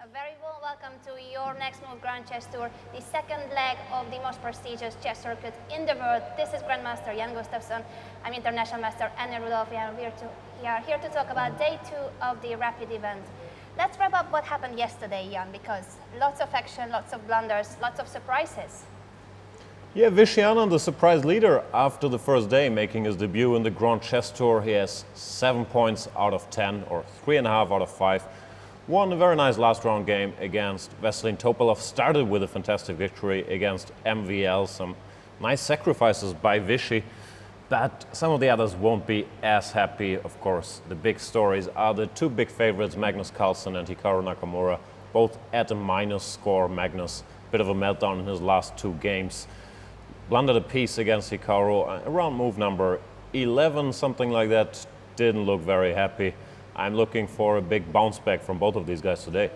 A very warm welcome to your next move Grand Chess Tour, the second leg of the most prestigious chess circuit in the world. This is Grandmaster Jan Gustafsson. I'm International Master Annie Rudolphi, and we are here to talk about day 2 of the Rapid event. Let's wrap up what happened yesterday, Jan, because lots of action, lots of blunders, lots of surprises. Yeah, Vishy Anand, the surprise leader after the first day, making his debut in the Grand Chess Tour. He has 7 points out of 10, or 3.5 out of 5. Won a very nice last round game against Veselin Topalov. Started with a fantastic victory against MVL. Some nice sacrifices by Vishy, but some of the others won't be as happy. Of course, the big stories are the two big favorites, Magnus Carlsen and Hikaru Nakamura, both at a minus score. Magnus, bit of a meltdown in his last 2 games. Blundered a piece against Hikaru around move number 11, something like that. Didn't look very happy. I'm looking for a big bounce back from both of these guys today.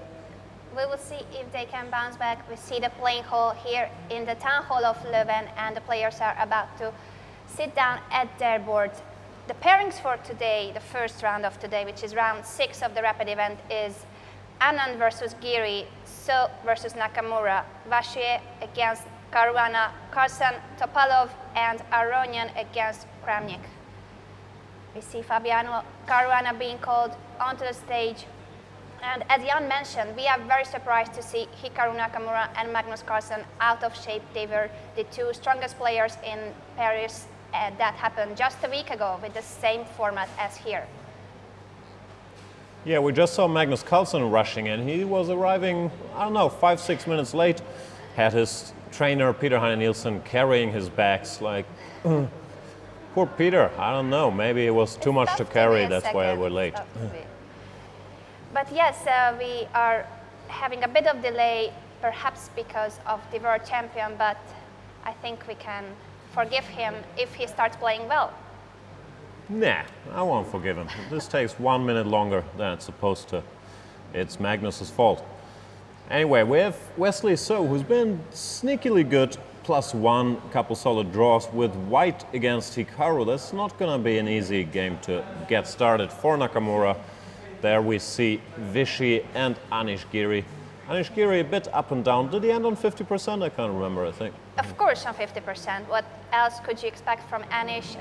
We will see if they can bounce back. We see the playing hall here in the town hall of Leuven, and the players are about to sit down at their board. The pairings for today, the first round of today, which is round 6 of the Rapid event, is Anand versus Giri, So versus Nakamura, Vachier against Caruana, Carlsen, Topalov, and Aronian against Kramnik. We see Fabiano Caruana being called onto the stage. And as Jan mentioned, we are very surprised to see Hikaru Nakamura and Magnus Carlsen out of shape. They were the 2 strongest players in Paris. That happened just a week ago with the same format as here. Yeah, we just saw Magnus Carlsen rushing in. He was arriving, 5-6 minutes late. Had his trainer, Peter Heine Nielsen, carrying his bags like... Poor Peter, I don't know, maybe it was too much to carry, that's why we're late. But yes, we are having a bit of delay, perhaps because of the world champion, but I think we can forgive him if he starts playing well. Nah, I won't forgive him. This takes 1 minute longer than it's supposed to. It's Magnus's fault. Anyway, we have Wesley So, who's been sneakily good. +1, couple solid draws with white against Hikaru. That's not going to be an easy game to get started for Nakamura. There we see Vishy and Anish Giri. Anish Giri a bit up and down. Did he end on 50%? I can't remember, I think. Of course on 50%. What else could you expect from Anish?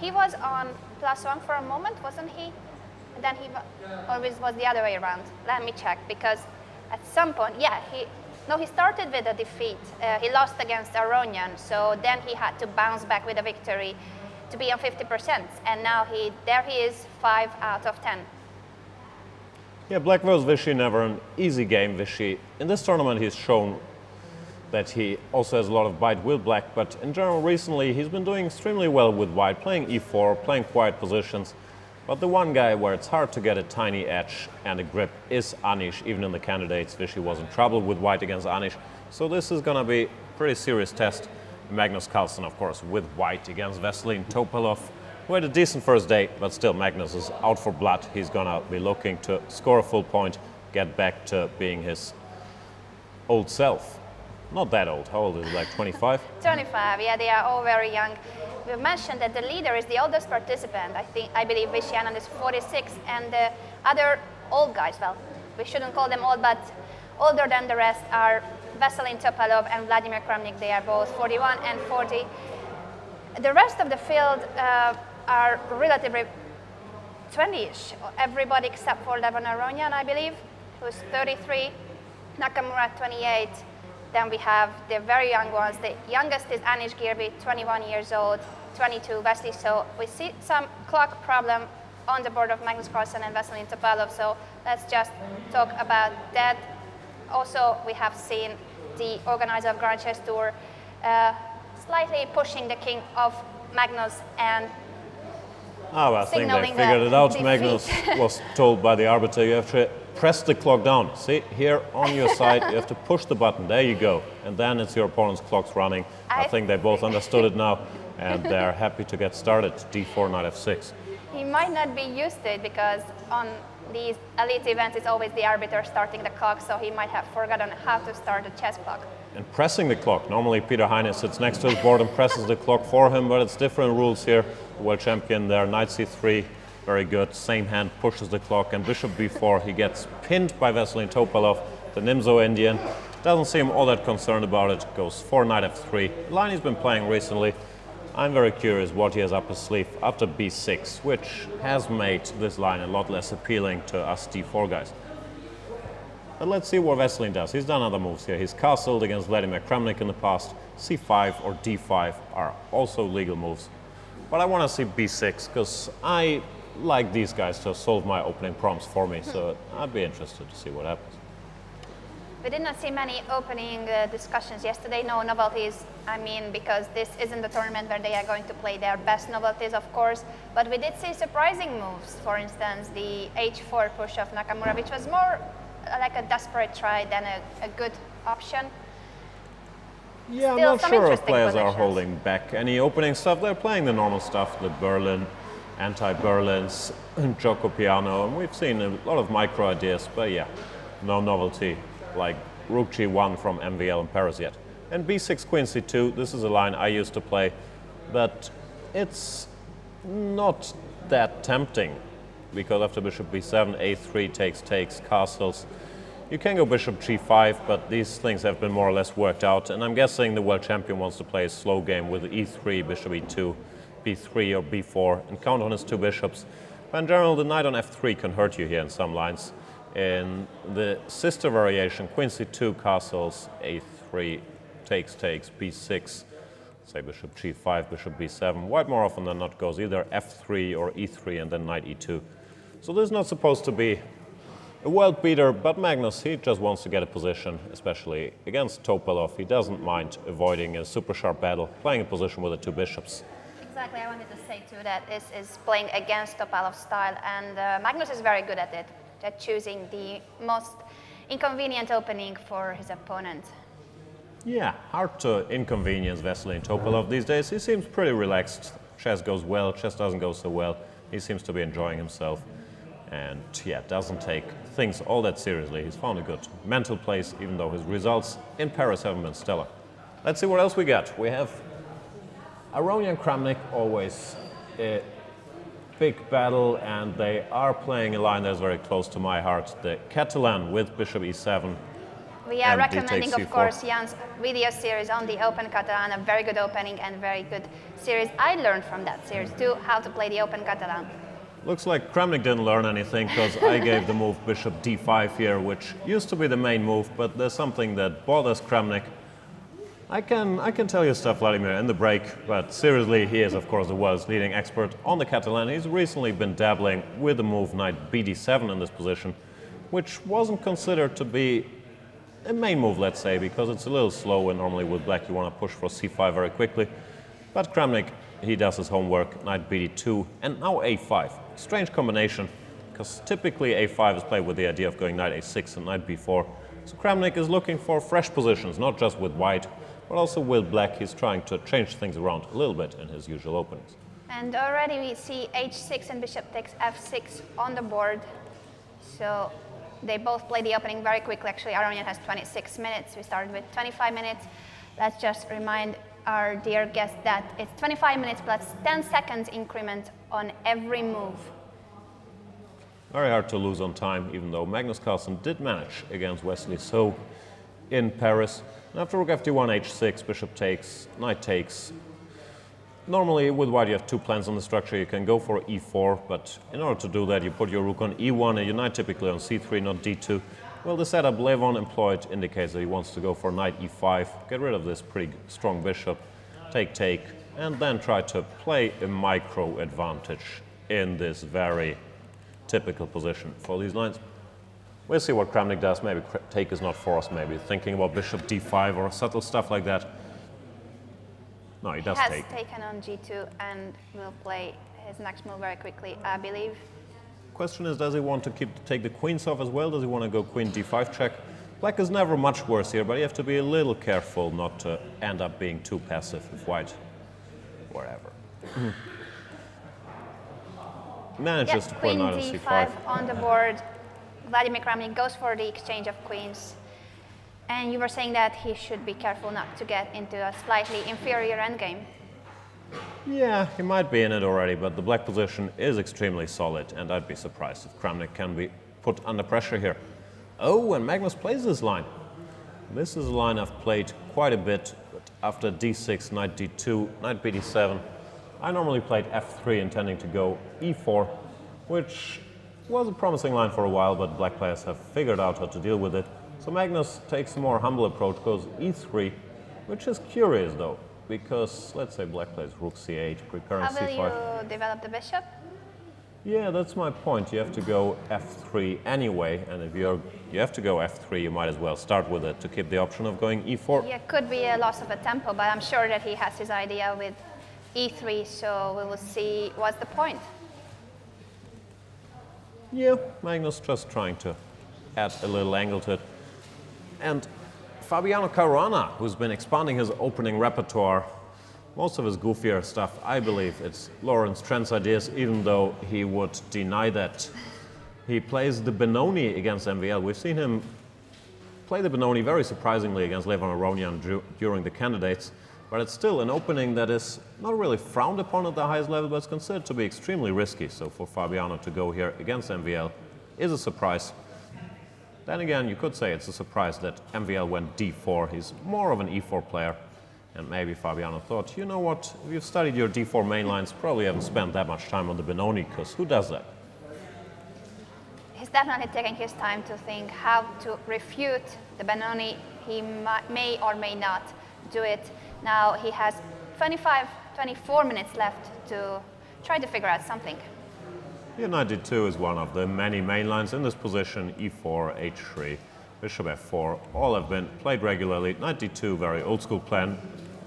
He was on +1 for a moment, wasn't he? And then he always was the other way around. Let me check, because at some point, he started with a defeat. He lost against Aronian, so then he had to bounce back with a victory to be on 50%. And now there he is, 5 out of 10. Yeah, Black versus Vishy, never an easy game. Vishy, in this tournament, he's shown that he also has a lot of bite with Black, but in general, recently, he's been doing extremely well with white, playing e4, playing quiet positions. But the one guy where it's hard to get a tiny edge and a grip is Anish. Even in the candidates, Vishy was in trouble with white against Anish. So this is going to be a pretty serious test. Magnus Carlsen, of course, with white against Veselin Topalov, who had a decent first day, but still Magnus is out for blood. He's going to be looking to score a full point, get back to being his old self. Not that old. How old is he, like 25? 25, yeah, they are all very young. We mentioned that the leader is the oldest participant. I believe Vishy Anand is 46, and the other old guys, well, we shouldn't call them old, but older than the rest are Veselin Topalov and Vladimir Kramnik. They are both 41 and 40. The rest of the field are relatively 20-ish. Everybody except for Levon Aronian, I believe, who's 33, Nakamura 28. Then we have the very young ones. The youngest is Anish Giri, 21 years old, 22, Wesley So. We see some clock problem on the board of Magnus Carlsen and Veselin Topalov, so let's just talk about that. Also, we have seen the organizer of Grand Chess Tour slightly pushing the king of Magnus and I think they figured it out. Magnus was told by the arbiter, you have to press the clock down. See, here on your side, you have to push the button. There you go. And then it's your opponent's clock's running. I think they both understood it now, and they're happy to get started. D4, knight f6. He might not be used to it, because on these elite events, it's always the arbiter starting the clock, so he might have forgotten how to start the chess clock. And pressing the clock. Normally, Peter Heine sits next to his board and presses the clock for him, but it's different rules here. World champion there, knight c3. Very good. Same hand pushes the clock, and bishop b4. He gets pinned by Veselin Topalov, The Nimzo Indian doesn't seem all that concerned about it, goes for knight f3. The line he's been playing recently, I'm very curious what he has up his sleeve after b6, which has made this line a lot less appealing to us d4 guys. But let's see what Veselin does. He's done other moves here. He's castled against Vladimir Kramnik in the past. c5 or d5 are also legal moves. But I want to see b6 because I like these guys to solve my opening prompts for me, so I'd be interested to see what happens. We did not see many opening discussions yesterday, no novelties, I mean, because this isn't the tournament where they are going to play their best novelties, of course, but we did see surprising moves, for instance, the h4 push of Nakamura, which was more like a desperate try than a good option. Yeah, Still I'm not some sure if interesting players are positions. holding back any opening stuff. They're playing the normal stuff, the Berlin, anti-Berlins, Joko Piano, and we've seen a lot of micro ideas, but yeah, no novelty like Rook G1 from MVL in Paris yet. And b6 Queen C2, this is a line I used to play, but it's not that tempting because after bishop b7, a3 takes, castles. You can go bishop g5, but these things have been more or less worked out, and I'm guessing the world champion wants to play a slow game with e3, bishop e2, b3 or b4, and count on his two bishops. But in general, the knight on f3 can hurt you here in some lines. In the sister variation, queen c2, castles, a3, takes, b6, say bishop g5, bishop b7. White more often than not goes either f3 or e3 and then knight e2. So this is not supposed to be a world beater, but Magnus, he just wants to get a position, especially against Topalov. He doesn't mind avoiding a super sharp battle, playing a position with the two bishops. Exactly, I wanted to say too that this is playing against Topalov's style, and Magnus is very good at it, at choosing the most inconvenient opening for his opponent. Yeah, hard to inconvenience Veselin Topalov these days. He seems pretty relaxed. Chess goes well, chess doesn't go so well. He seems to be enjoying himself. And yeah, doesn't take things all that seriously. He's found a good mental place, even though his results in Paris haven't been stellar. Let's see what else we got. We have Aronian Kramnik, always a big battle, and they are playing a line that's very close to my heart. The Catalan with bishop e7. We are And d recommending, takes of c4. course, Jan's video series on the Open Catalan, a very good opening and very good series. I learned from that series too, how to play the Open Catalan. Looks like Kramnik didn't learn anything because I gave the move bishop d5 here, which used to be the main move, but there's something that bothers Kramnik. I can tell you stuff, Vladimir, in the break, but seriously, he is, of course, the world's leading expert on the Catalan. He's recently been dabbling with the move knight bd7 in this position, which wasn't considered to be a main move, let's say, because it's a little slow, and normally with black you want to push for c5 very quickly. But Kramnik, he does his homework, knight bd2, and now a5. Strange combination, because typically a5 is played with the idea of going knight a6 and knight b4. So Kramnik is looking for fresh positions, not just with white, but also with black. He's trying to change things around a little bit in his usual openings. And already we see h6 and bishop takes f6 on the board. So they both play the opening very quickly. Actually, Aronian has 26 minutes. We started with 25 minutes. Let's just remind our dear guest that it's 25 minutes plus 10 seconds increment on every move. Very hard to lose on time, even though Magnus Carlsen did manage against Wesley So in Paris. And after rook fd1, h6, bishop takes, knight takes. Normally, with white, you have two plans on the structure. You can go for e4, but in order to do that, you put your rook on e1 and your knight typically on c3, not d2. Well, the setup Levon employed indicates that he wants to go for knight e5, get rid of this pretty strong bishop, take, and then try to play a micro advantage in this very typical position for these lines. We'll see what Kramnik does. Maybe take is not forced, maybe thinking about bishop d5 or subtle stuff like that. No, he does Has take. taken on g2 and will play his next move very quickly, I believe. Question is, does he want to take the queens off as well? Does he want to go queen d5 check? Black is never much worse here, but you have to be a little careful not to end up being too passive with white. Whatever. Manages to put queen knight on d5 c5. on the board. Vladimir Kramnik goes for the exchange of queens. And you were saying that he should be careful not to get into a slightly inferior endgame. Yeah, he might be in it already, but the black position is extremely solid, and I'd be surprised if Kramnik can be put under pressure here. Oh, and Magnus plays this line. This is a line I've played quite a bit, but after d6, knight d2, knight bd7, I normally played f3 intending to go e4, which was a promising line for a while, but black players have figured out how to deal with it. So Magnus takes a more humble approach, goes e3, which is curious though, because let's say black plays rook c8, preparing How will c5. you develop the bishop? Yeah, that's my point. You have to go f3 anyway, and if you have to go f3, you might as well start with it to keep the option of going e4. Yeah, could be a loss of a tempo, but I'm sure that he has his idea with e3, so we will see what's the point. Yeah, Magnus just trying to add a little angle to it. And Fabiano Caruana, who's been expanding his opening repertoire, most of his goofier stuff, I believe it's Lawrence Trent's ideas, even though he would deny that. He plays the Benoni against MVL. We've seen him play the Benoni very surprisingly against Levon Aronian during the candidates, but it's still an opening that is not really frowned upon at the highest level, but it's considered to be extremely risky. So for Fabiano to go here against MVL is a surprise. Then again, you could say it's a surprise that MVL went d4. He's more of an e4 player. And maybe Fabiano thought, you know what, if you've studied your d4 main lines, probably haven't spent that much time on the Benoni, because who does that? He's definitely taking his time to think how to refute the Benoni. He may or may not do it. Now he has 24 minutes left to try to figure out something. Yeah, knight d2 is one of the many main lines in this position. e4, h3, bishop f4, all have been played regularly. Knight d2, very old school plan.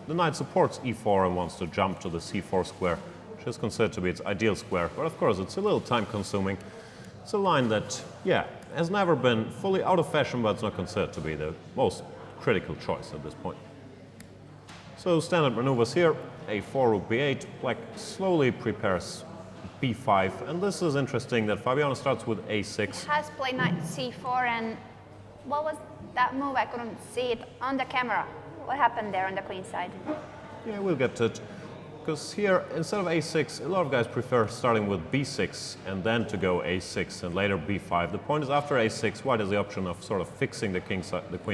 The knight supports e4 and wants to jump to the c4 square, which is considered to be its ideal square. But of course, it's a little time consuming. It's a line that, yeah, has never been fully out of fashion, but it's not considered to be the most critical choice at this point. So standard maneuvers here, a4, rook b8, black slowly prepares b5, and this is interesting that Fabiano starts with a6. Has played knight c4, and what was that move? I couldn't see it on the camera. What happened there on the queen side? Yeah, we'll get to it. Because here, instead of a6, a lot of guys prefer starting with b6 and then to go a6 and later b5. The point is, after a6, white has the option of sort of fixing the queen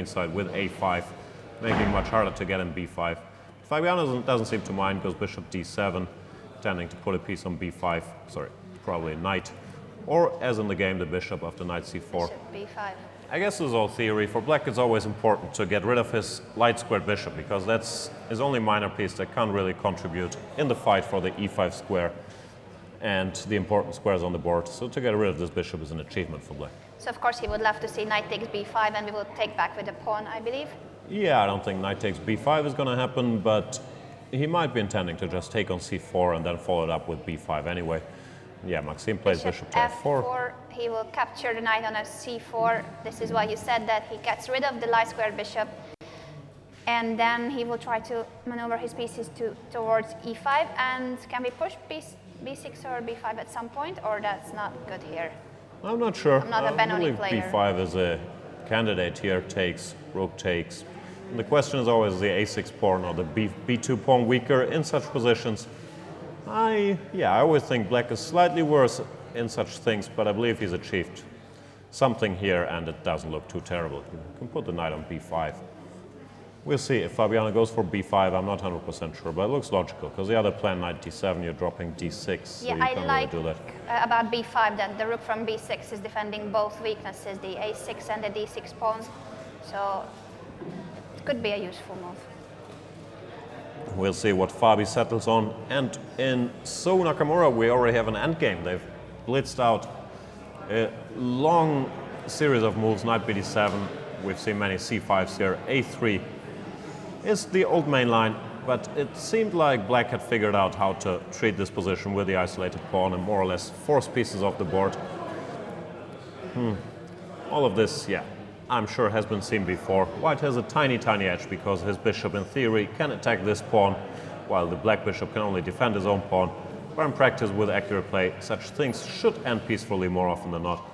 side with a5, making it much harder to get in b5. Fabiano doesn't seem to mind, goes bishop d7, tending to put a piece on b5, sorry, probably a knight. Or, as in the game, the bishop after knight c4. Bishop b5. I guess this is all theory. For black, it's always important to get rid of his light squared bishop, because that's his only minor piece that can't really contribute in the fight for the e5 square and the important squares on the board. So to get rid of this bishop is an achievement for black. So of course he would love to see knight takes b5, and we will take back with the pawn, I believe. Yeah, I don't think knight takes b5 is going to happen, but he might be intending to just take on c4 and then follow it up with b5 anyway. Yeah, Maxime plays bishop to f4. He will capture the knight on a c4. This is why you said that he gets rid of the light squared bishop. And then he will try to maneuver his pieces towards e5. And can we push b6 or b5 at some point, or that's not good here? I'm not sure. I'm not a Benoni player. b5 is a candidate here, takes, rook takes. And the question is always the a6 pawn or the b2 pawn weaker in such positions. I always think black is slightly worse in such things, but I believe he's achieved something here, and it doesn't look too terrible. You can put the knight on b5. We'll see. If Fabiano goes for b5, I'm not 100% sure, but it looks logical, because the other plan, knight d7, you're dropping d6, so Yeah, you I can't like really do that. about b5 that the rook from b6 is defending both weaknesses, the a6 and the d6 pawns. So it could be a useful move. We'll see what Fabi settles on. And in So Nakamura, we already have an endgame. They've blitzed out a long series of moves, knight bd7. We've seen many c5s here. a3 is the old main line, but it seemed like black had figured out how to treat this position with the isolated pawn and more or less force pieces off the board. All of this, yeah, I'm sure has been seen before. White has a tiny, tiny edge because his bishop in theory can attack this pawn, while the black bishop can only defend his own pawn. But in practice, with accurate play, such things should end peacefully more often than not.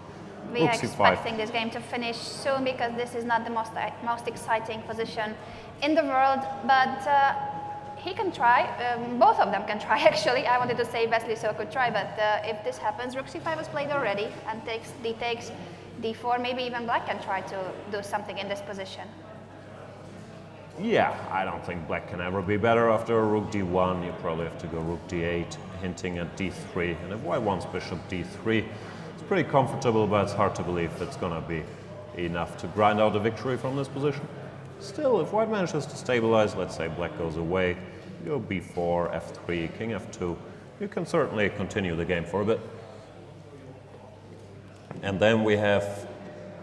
We are expecting this game to finish soon, because this is not the most exciting position in the world, but he can try. Both of them can try, actually. I wanted to say Wesley So could try, but if this happens, rook c5 was played already, and takes d takes. d4, maybe even black can try to do something in this position. Yeah, I don't think black can ever be better after rook d1. You probably have to go rook d8, hinting at d3. And if white wants bishop d3, it's pretty comfortable, but it's hard to believe it's going to be enough to grind out a victory from this position. Still, if white manages to stabilize, let's say black goes away, you go b4, f3, king f2, you can certainly continue the game for a bit. And then we have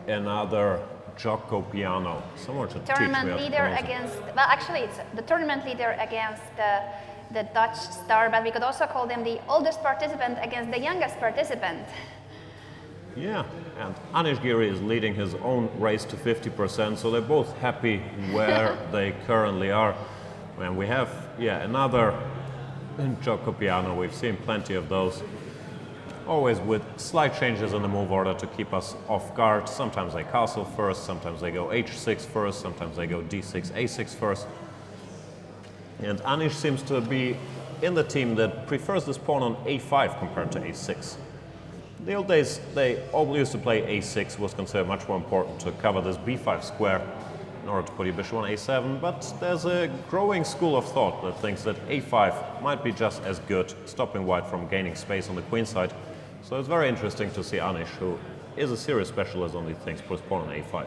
another Giocopiano, someone to teach me Tournament how to leader pronounce it. against, well, actually, it's the tournament leader against the Dutch star, but we could also call them the oldest participant against the youngest participant. Yeah, and Anish Giri is leading his own race to 50%, so they're both happy where they currently are. And we have, another Giocopiano. We've seen plenty of those. Always with slight changes in the move order to keep us off guard. Sometimes they castle first, sometimes they go h6 first, sometimes they go d6, a6 first. And Anish seems to be in the team that prefers this pawn on a5 compared to a6. In the old days, they all used to play a6, was considered much more important to cover this b5 square in order to put your bishop on a7, but there's a growing school of thought that thinks that a5 might be just as good, stopping white from gaining space on the queen side. So it's very interesting to see Anish, who is a serious specialist on these things, put his pawn on a5.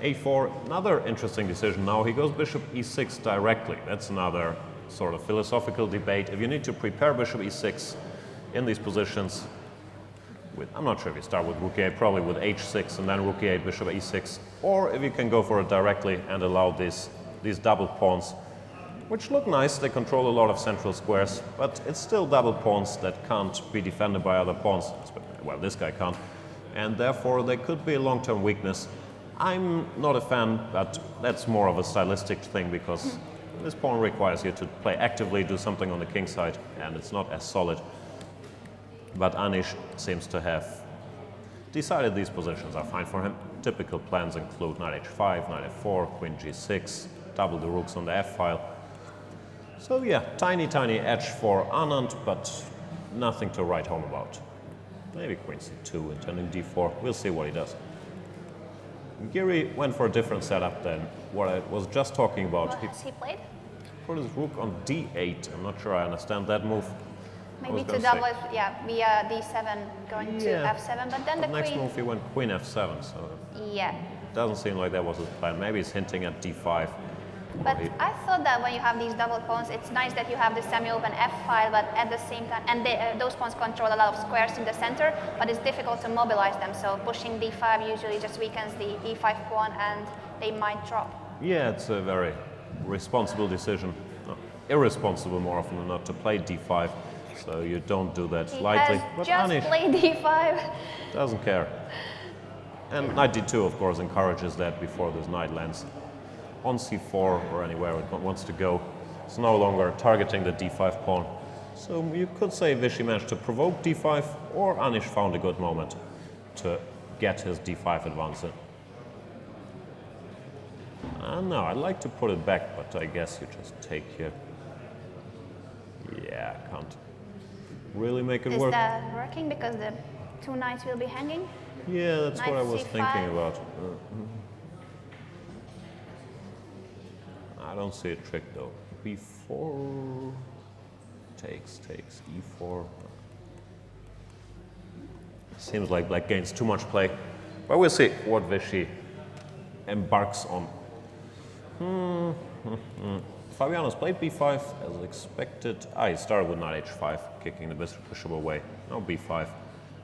a4, another interesting decision now. He goes bishop e6 directly. That's another sort of philosophical debate. If you need to prepare bishop e6 in these positions, I'm not sure if you start with rook e8, probably with h6 and then rook e8, bishop e6, or if you can go for it directly and allow these double pawns, which look nice. They control a lot of central squares, but it's still double pawns that can't be defended by other pawns. Well, this guy can't, and therefore they could be a long-term weakness. I'm not a fan, but that's more of a stylistic thing because this pawn requires you to play actively, do something on the king side, and it's not as solid. But Anish seems to have decided these positions are fine for him. Typical plans include knight h5, knight f4, queen g6, double the rooks on the f-file. So yeah, tiny edge for Anand, but nothing to write home about. Maybe queen c2 intending d4. We'll see what he does. Giri went for a different setup than what I was just talking about. What has he played? Put his rook on d8. I'm not sure I understand that move. Maybe to double it, via d7 going to f7, but then the next queen. move he went queen f7, so Yeah. it doesn't seem like that was his plan. Maybe he's hinting at d5. But I thought that when you have these double pawns, it's nice that you have the semi-open f-file, but at the same time, and those pawns control a lot of squares in the center, but it's difficult to mobilize them. So pushing d5 usually just weakens the e5 pawn, and they might drop. Yeah, it's a very responsible decision. No, irresponsible more often than not to play d5. So you don't do that lightly. But just Anish play d5. doesn't care. And knight d2, of course, encourages that before this knight lands on c4 or anywhere it wants to go. It's no longer targeting the d5 pawn. So you could say Vishy managed to provoke d5, or Anish found a good moment to get his d5 advance in. No, I'd like to put it back, but I guess you just take here. Yeah, I can't really make it Is work. that working because the two knights will be hanging? Yeah, that's what I Knight was c5. thinking about. I don't see a trick though. b4 takes, e4. Seems like black gains too much play, but we'll see what Vishy embarks on. Fabiano's played b5 as expected. He started with knight h5, kicking the bishop away. Now b5,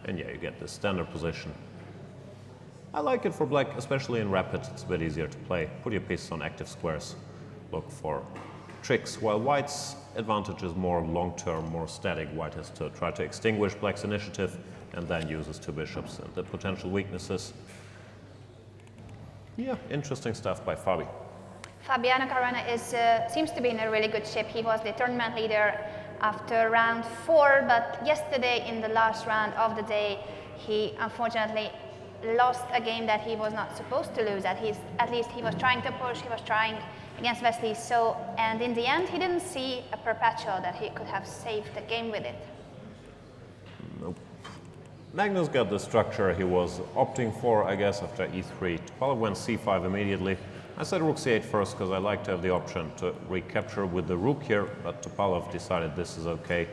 and yeah, you get the standard position. I like it for black, especially in rapid. It's a bit easier to play. Put your pieces on active squares. Look for tricks, while white's advantage is more long-term, more static. White has to try to extinguish black's initiative and then uses two bishops and the potential weaknesses. Yeah, interesting stuff by Fabi. Fabiano Caruana seems to be in a really good shape. He was the tournament leader after round 4, but yesterday in the last round of the day, he unfortunately lost a game that he was not supposed to lose. At least he was trying to push, he was trying against Wesley So, and in the end he didn't see a perpetual that he could have saved the game with it. Nope. Magnus got the structure he was opting for, I guess, after e3. Topalov went c5 immediately. I said rook c8 first because I like to have the option to recapture with the rook here, but Topalov decided this is okay.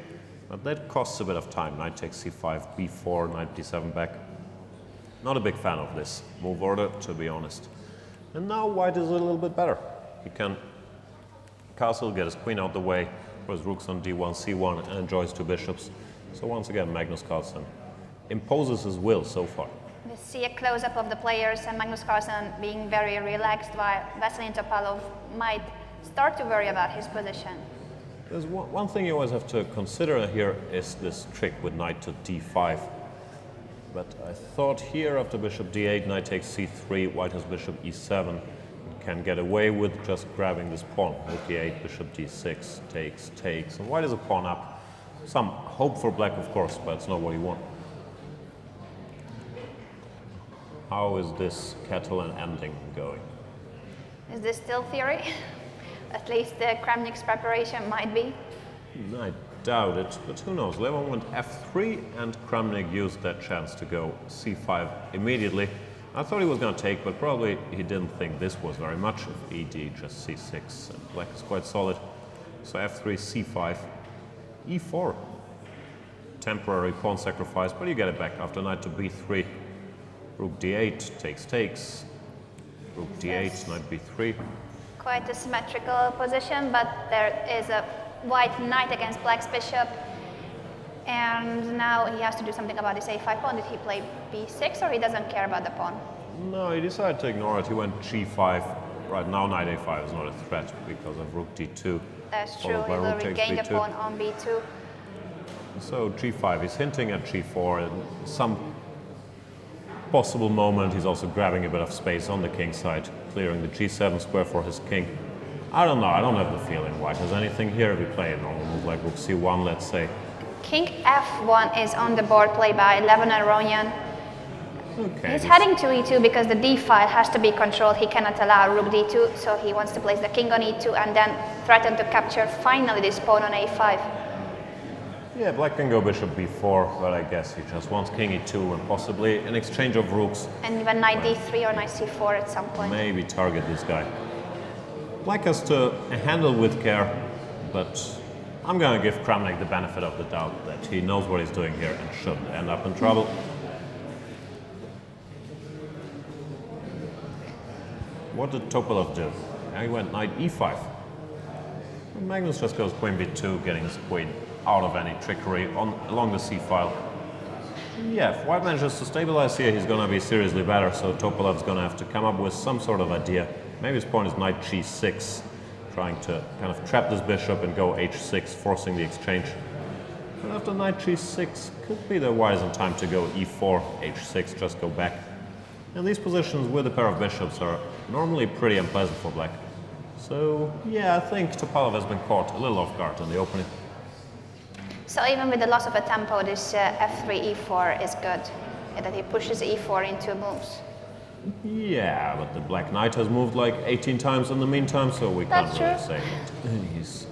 But that costs a bit of time. Knight takes c5, b4, knight d7 back. Not a big fan of this move order, to be honest. And now white is a little bit better. He can castle, get his queen out the way, whereas rook's on d1, c1, and enjoys two bishops. So once again, Magnus Carlsen imposes his will so far. We see a close-up of the players and Magnus Carlsen being very relaxed, while Vasily Topalov might start to worry about his position. There's one thing you always have to consider here is this trick with knight to d5. But I thought here after bishop d8, knight takes c3, white has bishop e7. Can get away with just grabbing this pawn. Rook e8, bishop d6, takes, and white is a pawn up. Some hope for black, of course, but it's not what you want. How is this Catalan ending going? Is this still theory? At least Kramnik's preparation might be. I doubt it, but who knows? Levon went f3 and Kramnik used that chance to go c5 immediately. I thought he was going to take, but probably he didn't think this was very much. If ed, just c6, and black is quite solid. So f3, c5, e4. Temporary pawn sacrifice, but you get it back after knight to b3. Rook d8, takes. Rook d8, knight b3. Quite a symmetrical position, but there is a white knight against black's bishop. And now he has to do something about this a5 pawn. Did he play b6 or he doesn't care about the pawn? No, he decided to ignore it. He went g5. Right now knight a5 is not a threat because of rook d2. That's true, Followed he by will rook takes regain the b2. pawn on b2. So g5, he's hinting at g4. In some possible moment, he's also grabbing a bit of space on the king side, clearing the g7 square for his king. I don't know, I don't have the feeling white has anything here. If we play a normal move like rook c1, let's say. King f1 is on the board, played by Levon Aronian. Okay. He's heading to e2 because the d file has to be controlled. He cannot allow rook d2, so he wants to place the king on e2 and then threaten to capture finally this pawn on a5. Yeah, black can go bishop b4, but I guess he just wants king e2 and possibly an exchange of rooks. And even knight d3 or knight c4 at some point. Maybe target this guy. Black has to handle with care, but I'm going to give Kramnik the benefit of the doubt that he knows what he's doing here and shouldn't end up in trouble. What did Topalov do? He went knight e5. Magnus just goes queen b2, getting his queen out of any trickery along the c-file. Yeah, if white manages to stabilize here, he's going to be seriously better, so Topalov's going to have to come up with some sort of idea. Maybe his point is knight g6, trying to kind of trap this bishop and go h6, forcing the exchange. But after knight g6, could be the wiser time to go e4, h6, just go back. And these positions with a pair of bishops are normally pretty unpleasant for black. So, yeah, I think Topalov has been caught a little off guard in the opening. So even with the loss of a tempo, this f3, e4 is good, that he pushes e4 into moves. Yeah, but the black knight has moved like 18 times in the meantime, so we can't really say that. He's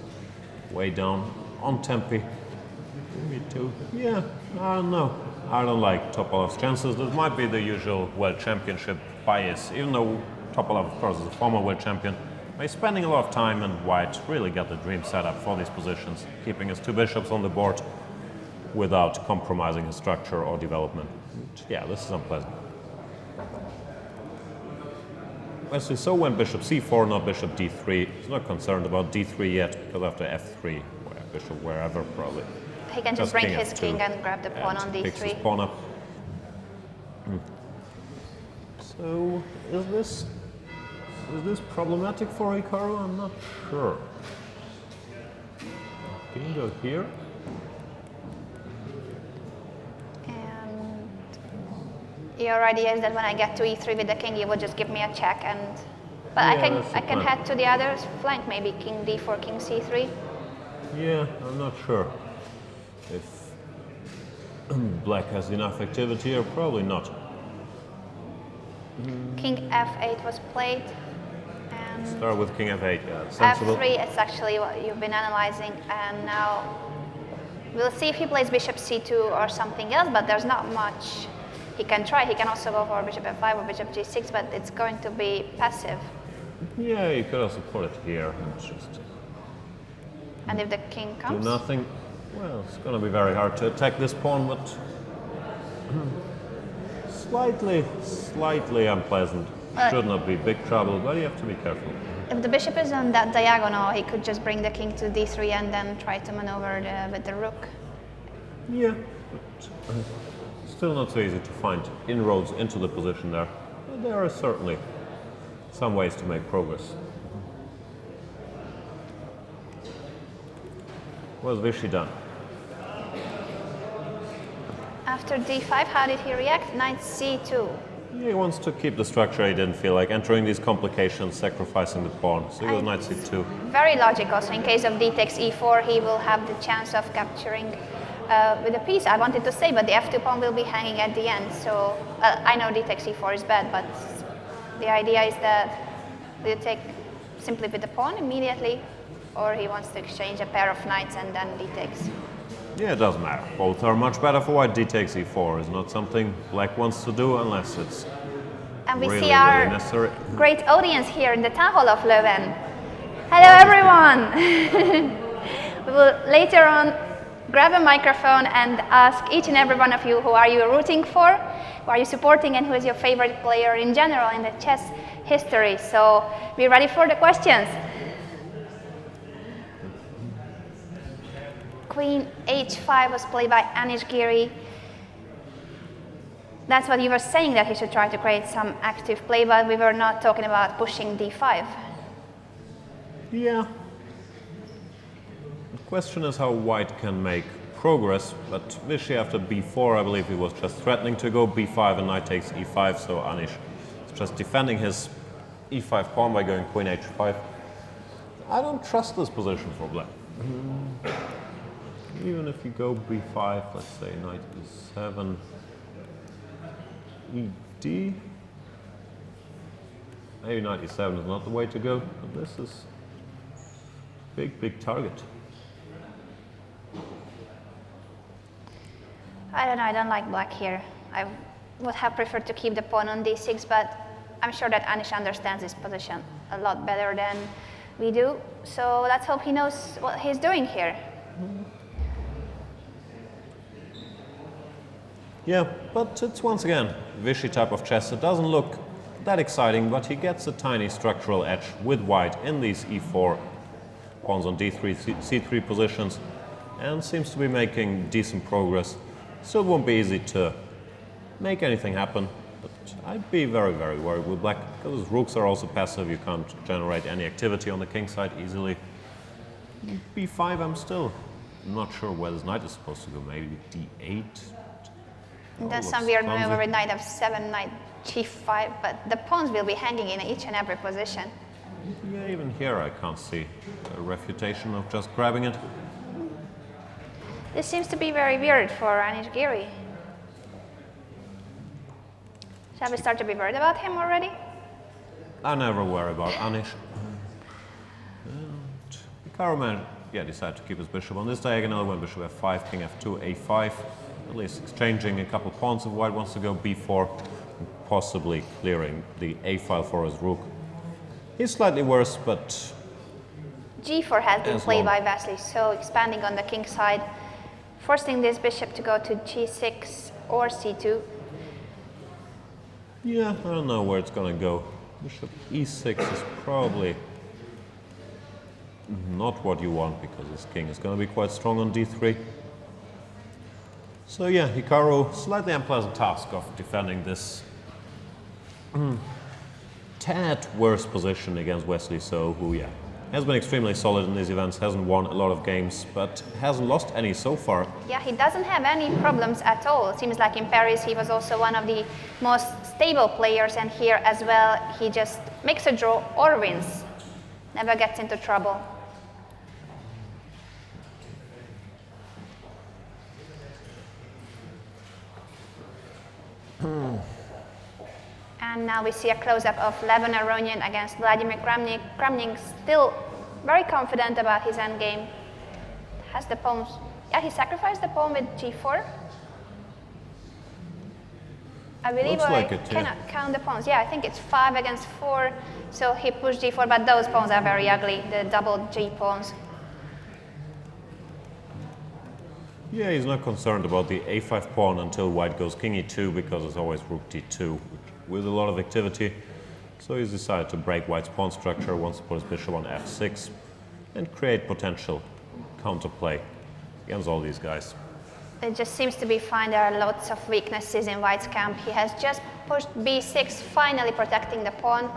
way down on tempi. Me too. Yeah, I don't know. I don't like Topalov's chances. This might be the usual World Championship bias, even though Topalov, of course, is a former world champion. By spending a lot of time, and white really got the dream set up for these positions, keeping his two bishops on the board without compromising his structure or development. Yeah, this is unpleasant. Wesley So went bishop c4, not bishop d3. He's not concerned about d3 yet, because after f3, bishop wherever probably. He can just bring his king and grab the pawn on d3. Picks his pawn up. So, is this problematic for Hikaru? I'm not sure. Can you go here? And your idea is that when I get to e3 with the king, you would just give me a check, and but Yeah, I can head to the other flank, maybe king d4, king c3. Yeah, I'm not sure if black has enough activity or probably not. King f8 was played. And Start with king f8, yeah, sensible. f3 is actually what you've been analyzing, and now We'll see if he plays bishop c2 or something else, but there's not much he can try. He can also go for bishop f5 or bishop g6, but it's going to be passive. Yeah, you could also put it here and just And if the king do comes? nothing. Well, it's going to be very hard to attack this pawn, but slightly unpleasant. Should not be big trouble, but you have to be careful. If the bishop is on that diagonal, he could just bring the king to d3 and then try to maneuver with the rook. Yeah, but still not so easy to find inroads into the position there. But there are certainly some ways to make progress. What's Vishy done? After d5, how did he react? Knight c2. He wants to keep the structure. He didn't feel like entering these complications, sacrificing the pawn. So he goes knight c2. Very logical. So in case of d takes e4, he will have the chance of capturing with a piece. I wanted to say, but the f2 pawn will be hanging at the end. So I know d takes e4 is bad, but the idea is that you take simply with the pawn immediately, or he wants to exchange a pair of knights and then d takes. Yeah, it doesn't matter. Both are much better for white. D takes e4 is not something black wants to do unless it's And we really, see our really necessary. great audience here in the town hall of Leuven. Hello, everyone. We will later on grab a microphone and ask each and every one of you who are you rooting for, who are you supporting, and who is your favorite player in general in the chess history. So be ready for the questions. Queen h5 was played by Anish Giri. That's what you were saying, that he should try to create some active play, but we were not talking about pushing d5. Yeah. The question is how white can make progress, but Vishy after b4, I believe he was just threatening to go b5 and knight takes e5, so Anish is just defending his e5 pawn by going queen h5. I don't trust this position for black. Even if you go b5, let's say knight e7, ed. Maybe knight e7 is not the way to go, but this is big target. I don't know, I don't like black here. I would have preferred to keep the pawn on d6, but I'm sure that Anish understands this position a lot better than we do. So let's hope he knows what he's doing here. Yeah, but it's once again Vishy type of chess. It doesn't look that exciting, but he gets a tiny structural edge with white in these e4 pawns on d3, c3 positions, and seems to be making decent progress. So it won't be easy to make anything happen, but I'd be very worried with black, because his rooks are also passive. You can't generate any activity on the king side easily. b5, I'm still not sure where this knight is supposed to go. Maybe d8. And then some weird maneuver with knight f7, knight g5, but the pawns will be hanging in each and every position. Yeah, even here I can't see a refutation of just grabbing it. This seems to be very weird for Anish Giri. Shall we start to be worried about him already? I never worry about Anish. And Hikaru decided to keep his bishop on this diagonal. When bishop f5, king f2, a5. At least exchanging a couple pawns if white wants to go b4, and possibly clearing the a file for his rook. He's slightly worse, but g4 has been played by Vasily, so expanding on the king side, forcing this bishop to go to g6 or c2. Yeah, I don't know where it's gonna go. Bishop e6 is probably not what you want, because this king is gonna be quite strong on d3. So yeah, Hikaru, slightly unpleasant task of defending this tad worse position against Wesley So, who has been extremely solid in these events, hasn't won a lot of games, but hasn't lost any so far. Yeah, he doesn't have any problems at all. It seems like in Paris he was also one of the most stable players, and here as well he just makes a draw or wins, never gets into trouble. And now we see a close-up of Levon Aronian against Vladimir Kramnik. Kramnik still very confident about his endgame. Has the pawns. Yeah, he sacrificed the pawn with g4. I believe Looks I like it, yeah. cannot count the pawns. Yeah, I think it's 5 against 4. So he pushed g4, but those pawns are very ugly, the double g pawns. Yeah, he's not concerned about the a5 pawn until white goes king e2 because it's always rook d2 with a lot of activity. So he's decided to break white's pawn structure, wants to put his bishop on f6 and create potential counterplay against all these guys. It just seems to be fine. There are lots of weaknesses in white's camp. He has just pushed b6, finally protecting the pawn.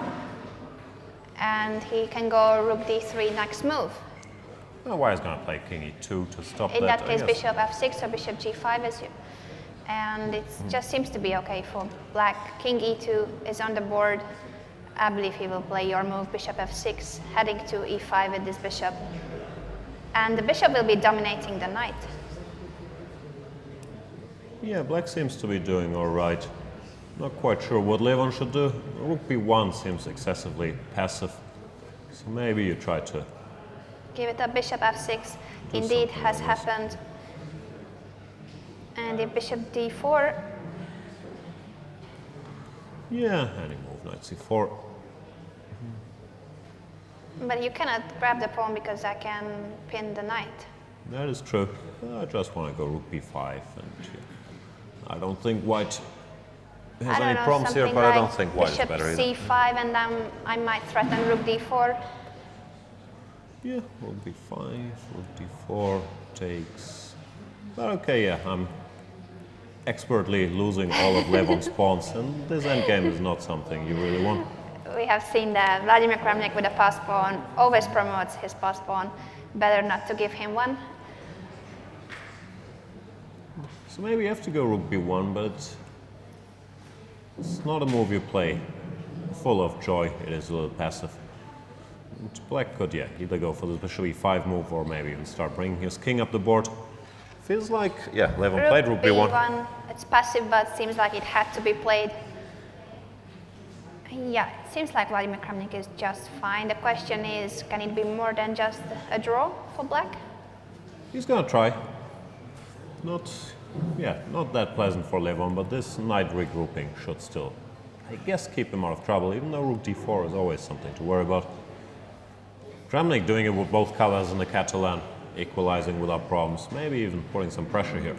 And he can go rook d3 next move. Well, white is going to play king e2 to stop In that, that case, I guess. bishop f6 or bishop g5 and it just seems to be okay for black. King e2 is on the board. I believe he will play your move, bishop f6, heading to e5 with this bishop. And the bishop will be dominating the knight. Yeah, black seems to be doing all right. Not quite sure what Levon should do. Rook b1 seems excessively passive. So maybe you try to... Give it up, bishop f6 indeed something has like this. happened. And if bishop d4, Yeah, any move, knight c4. but you cannot grab the pawn because I can pin the knight. That is true. I just want to go rook b5 and yeah. I don't think white has I don't any know, problems here, something but I like don't think white is bishop better either. c5 and then I might threaten rook d4. Yeah, rook b5, rook d4 takes... But okay, yeah, I'm expertly losing all of Levon's pawns, and this endgame is not something you really want. We have seen that Vladimir Kramnik with a passed pawn always promotes his passed pawn. Better not to give him one. So maybe you have to go rook b1, but it's not a move you play full of joy. It is a little passive. And black could, yeah, either go for the bishop e5 move or maybe even start bringing his king up the board. Feels like, yeah, Levon played rook b1. It's passive, but seems like it had to be played. Yeah, it seems like Vladimir Kramnik is just fine. The question is, can it be more than just a draw for black? He's gonna try. Not that pleasant for Levon, but this knight regrouping should still, I guess, keep him out of trouble, even though rook d4 is always something to worry about. Kramnik doing it with both colors in the Catalan, equalizing without problems, maybe even putting some pressure here.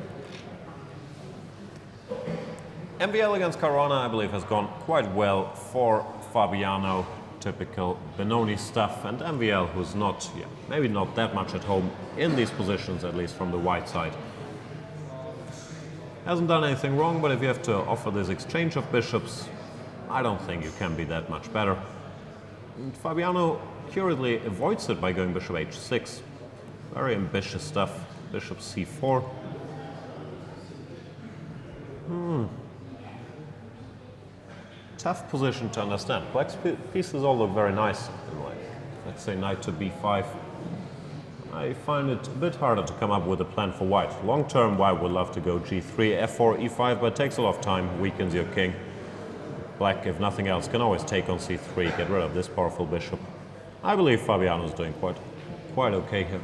MVL against Caruana, I believe, has gone quite well for Fabiano, typical Benoni stuff, and MVL, who's not, maybe not that much at home in these positions, at least from the white side. Hasn't done anything wrong, but if you have to offer this exchange of bishops, I don't think you can be that much better. And Fabiano curiously avoids it by going bishop h6. Very ambitious stuff. Bishop c4. Tough position to understand. Black's pieces all look very nice. Like, let's say knight to b5. I find it a bit harder to come up with a plan for white. Long term, white would love to go g3, f4, e5, but it takes a lot of time, weakens your king. Black, if nothing else, can always take on c3, get rid of this powerful bishop. I believe Fabiano's doing quite okay here.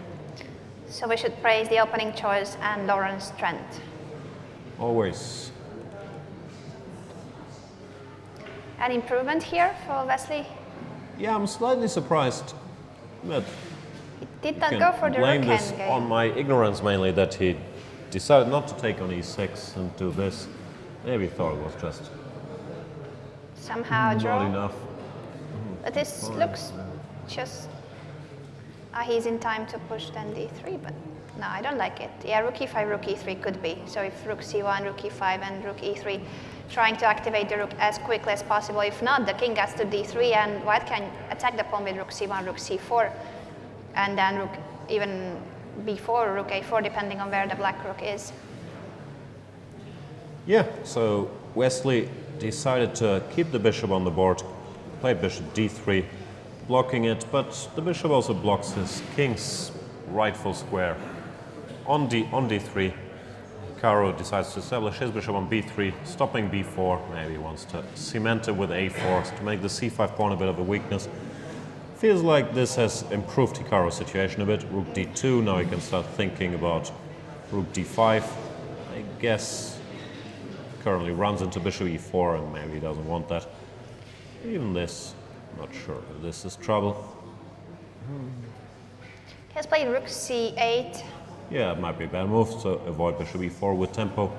So we should praise the opening choice and Lauren's strength. Always. An improvement here for Wesley? Yeah, I'm slightly surprised that He did not can go for the blame rook this endgame. on my ignorance mainly, that he decided not to take on e6 and do this. Maybe thought it was just Somehow not draw. enough. But this looks just... he's in time to push then d3, but no, I don't like it. Yeah, rook e5, rook e3 could be. So if rook c1, rook e5, and rook e3, trying to activate the rook as quickly as possible. If not, the king gets to d3, and white can attack the pawn with rook c1, rook c4, and then rook even b4, rook a4, depending on where the black rook is. Yeah, so Wesley decided to keep the bishop on the board, played bishop d3, blocking it, but the bishop also blocks his king's rightful square. On d3, Caro decides to establish his bishop on b3, stopping b4. Maybe he wants to cement it with a4 to make the c5 pawn a bit of a weakness. Feels like this has improved Hikaru's situation a bit. Rook d2, now he can start thinking about Rook d5. I guess currently runs into bishop e4 and maybe he doesn't want that. Even this, not sure if this is trouble. He has played rook c8. Yeah, it might be a bad move, so avoid bishop e4 with tempo.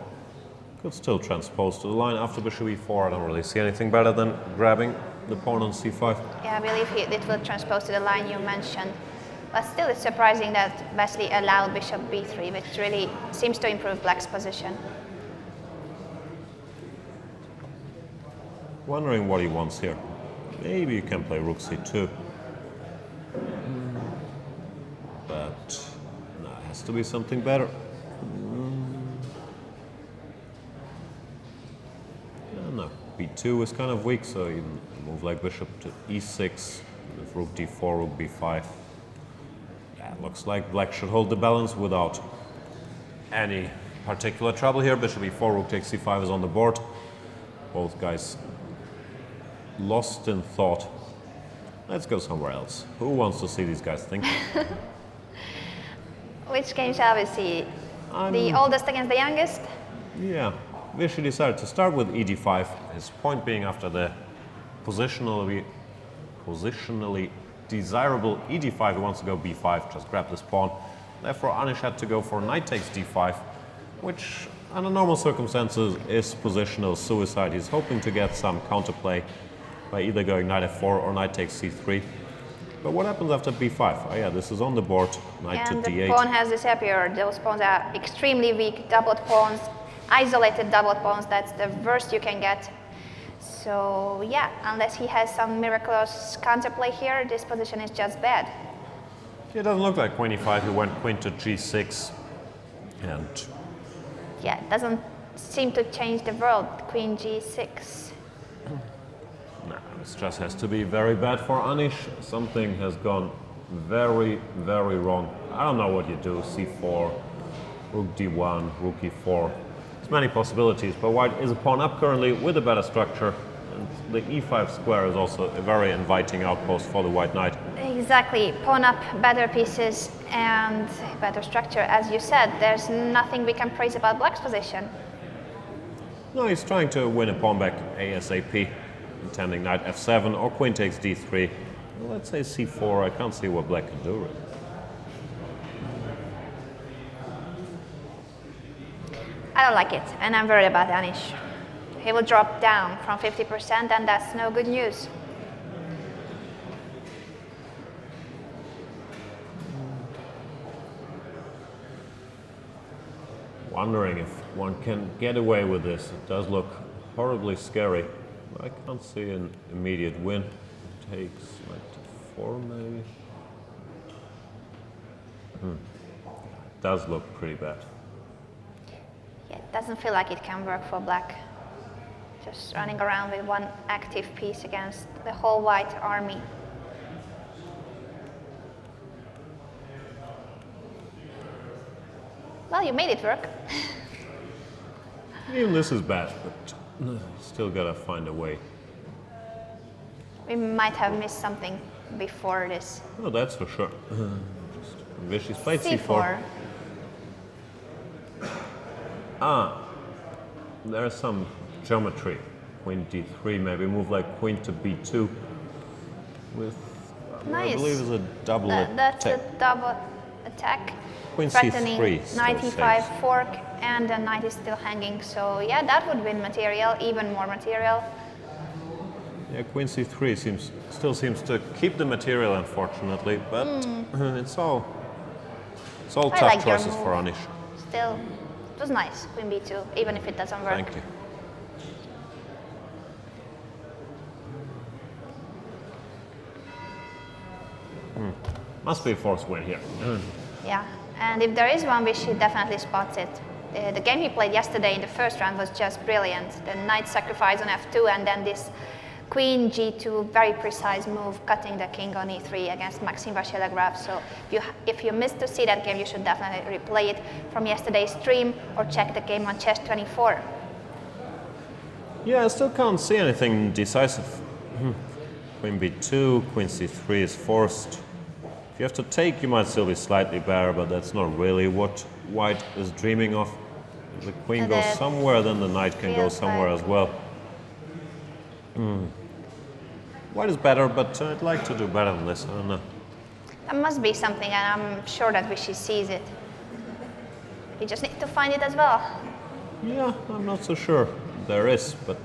Could still transpose to the line after bishop e4. I don't really see anything better than grabbing the pawn on c5. Yeah, I believe it will transpose to the line you mentioned. But still, it's surprising that Vasily allowed bishop b3, which really seems to improve black's position. Wondering what he wants here. Maybe you can play rook c2. But no, it has to be something better. No, b2 is kind of weak, so even a move like bishop to e6 with rook d4, rook b5. Yeah, it looks like black should hold the balance without any particular trouble here. Bishop e4, rook takes c5 is on the board. Both guys lost in thought. Let's go somewhere else. Who wants to see these guys think? Which game shall we see? The oldest against the youngest? Yeah, Vishy decided to start with ed5. His point being after the positionally desirable ed5, he wants to go b5, just grab this pawn. Therefore, Anish had to go for knight takes d5, which under normal circumstances is positional suicide. He's hoping to get some counterplay by either going knight f4 or knight takes c3. But what happens after b5? Oh yeah, this is on the board, knight And to the d8. pawn has disappeared. Those pawns are extremely weak, doubled pawns, isolated doubled pawns. That's the worst you can get. So yeah, unless he has some miraculous counterplay here, this position is just bad. It doesn't look like queen e5. He went queen to g6. And Yeah, it doesn't seem to change the world. Queen g6. no, this just has to be very bad for Anish. Something has gone very, very wrong. I don't know what you do. c4, rook d1, rook e4. There's many possibilities, but white is a pawn up currently with a better structure. And the e5 square is also a very inviting outpost for the white knight. Exactly, pawn up, better pieces and better structure. As you said, there's nothing we can praise about black's position. No, he's trying to win a pawn back ASAP, intending knight f7 or queen takes d3. Well, let's say c4. I can't see what black can do really. I don't like it, and I'm worried about Anish. He will drop down from 50%, and that's no good news. Wondering if one can get away with this. It does look horribly scary. I can't see an immediate win. Takes knight to 4 maybe. It does look pretty bad. Yeah, it doesn't feel like it can work for black. Just running around with one active piece against the whole white army. Well, you made it work. Even this is bad, but still gotta find a way. We might have missed something before this. Oh, that's for sure. Vishy's played c4. There's some geometry. Queen d3, maybe move like queen to b2 with, Nice. I believe is a double That's a attack. double attack. Queen Threatening c3 still knight e5 saves. fork, and the knight is still hanging. So yeah, that would win material, even more material. Yeah, queen c3 still seems to keep the material, unfortunately, but it's all I tough like your choices for move. Anish. Still, it was nice, queen b2, even if it doesn't work. Thank you. Must be a forced win here. Yeah, and if there is one, we should definitely spot it. The game he played yesterday in the first round was just brilliant. The knight sacrifice on f2, and then this queen g2, very precise move, cutting the king on e3 against Maxim Vachier-Lagrave. So if you missed to see that game, you should definitely replay it from yesterday's stream or check the game on Chess24. Yeah, I still can't see anything decisive. Queen b2, queen c3 is forced. If you have to take, you might still be slightly better, but that's not really what white is dreaming of. The queen And goes then somewhere, then the knight can go feels somewhere like- as well. White is better, but I'd like to do better than this. I don't know. There must be something, and I'm sure that Vishy sees it. We just need to find it as well. Yeah, I'm not so sure. There is, but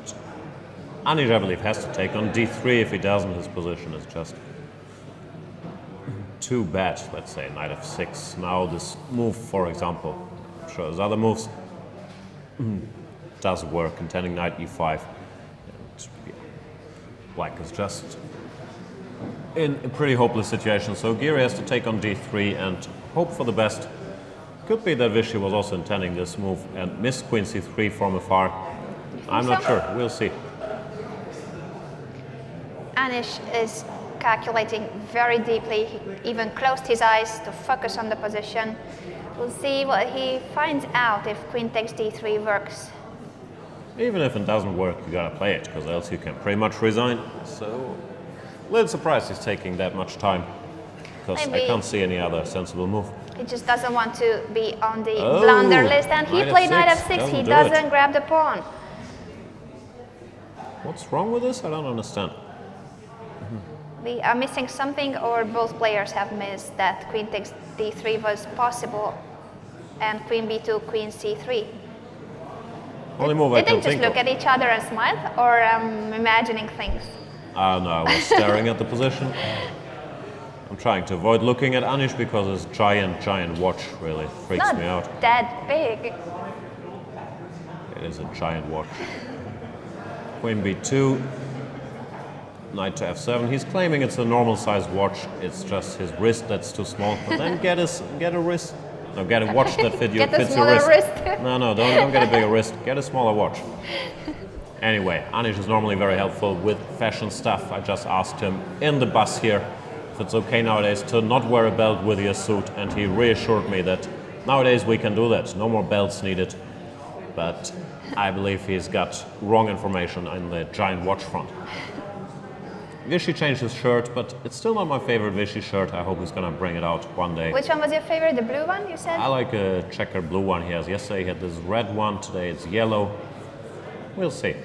Anish, I believe, has to take on d3. If he doesn't, his position is just too bad. Let's say knight f6. Now this move, for example, I'm sure there's other moves, does work, contending knight e5. And, yeah, black is just in a pretty hopeless situation. So Giri has to take on d3 and hope for the best. Could be that Vishy was also intending this move and missed queen c3 from afar. I'm not so? sure. We'll see. Anish is calculating very deeply. He even closed his eyes to focus on the position. We'll see what he finds out if queen takes d3 works. Even if it doesn't work, you gotta play it, because else you can pretty much resign. So, a little surprised he's taking that much time, because I Maybe- can't see any other sensible move. He just doesn't want to be on the Oh, blunder list, and he knight played knight f6. f6. He Doesn't do doesn't it. grab the pawn. What's wrong with this? I don't understand. We are missing something, or both players have missed that queen takes d3 was possible, and queen b2, queen c3. Only move I Did they can just think look of. at each other and smile, or imagining things? I don't know, I was staring at the position. I'm trying to avoid looking at Anish because his giant watch really freaks Not me out. that big. It is a giant watch. Queen b2, knight to f7. He's claiming it's a normal sized watch. It's just his wrist that's too small. But then get a wrist. No, get a watch that Get a fits your smaller wrist. wrist. No, don't get a bigger wrist. Get a smaller watch. Anyway, Anish is normally very helpful with fashion stuff. I just asked him in the bus here if it's okay nowadays to not wear a belt with your suit, and he reassured me that nowadays we can do that. No more belts needed. But I believe he's got wrong information on the giant watch front. Vishy changed his shirt, but it's still not my favorite Vishy shirt. I hope he's gonna bring it out one day. Which one was your favorite? The blue one, you said? I like a checkered blue one he has. Yesterday he had this red one, today it's yellow. We'll see.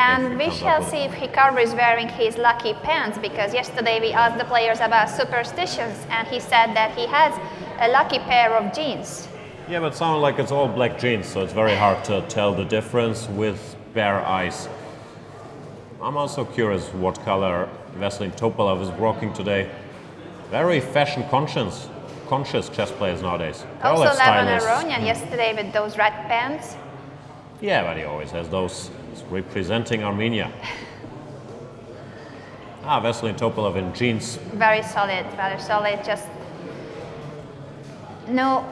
And if he we comes shall up with see if Hikaru is wearing his lucky pants, because yesterday we asked the players about superstitions, and he said that he has a lucky pair of jeans. Yeah, but it sounds like it's all black jeans, so it's very hard to tell the difference with bare eyes. I'm also curious what color Veselin Topalov is rocking today. Very fashion conscious chess players nowadays. They're all Also, like Levon stylists. Aronian yesterday with those red pants. Yeah, but he always has those. He's representing Armenia. Veselin Topalov in jeans. Very solid, just no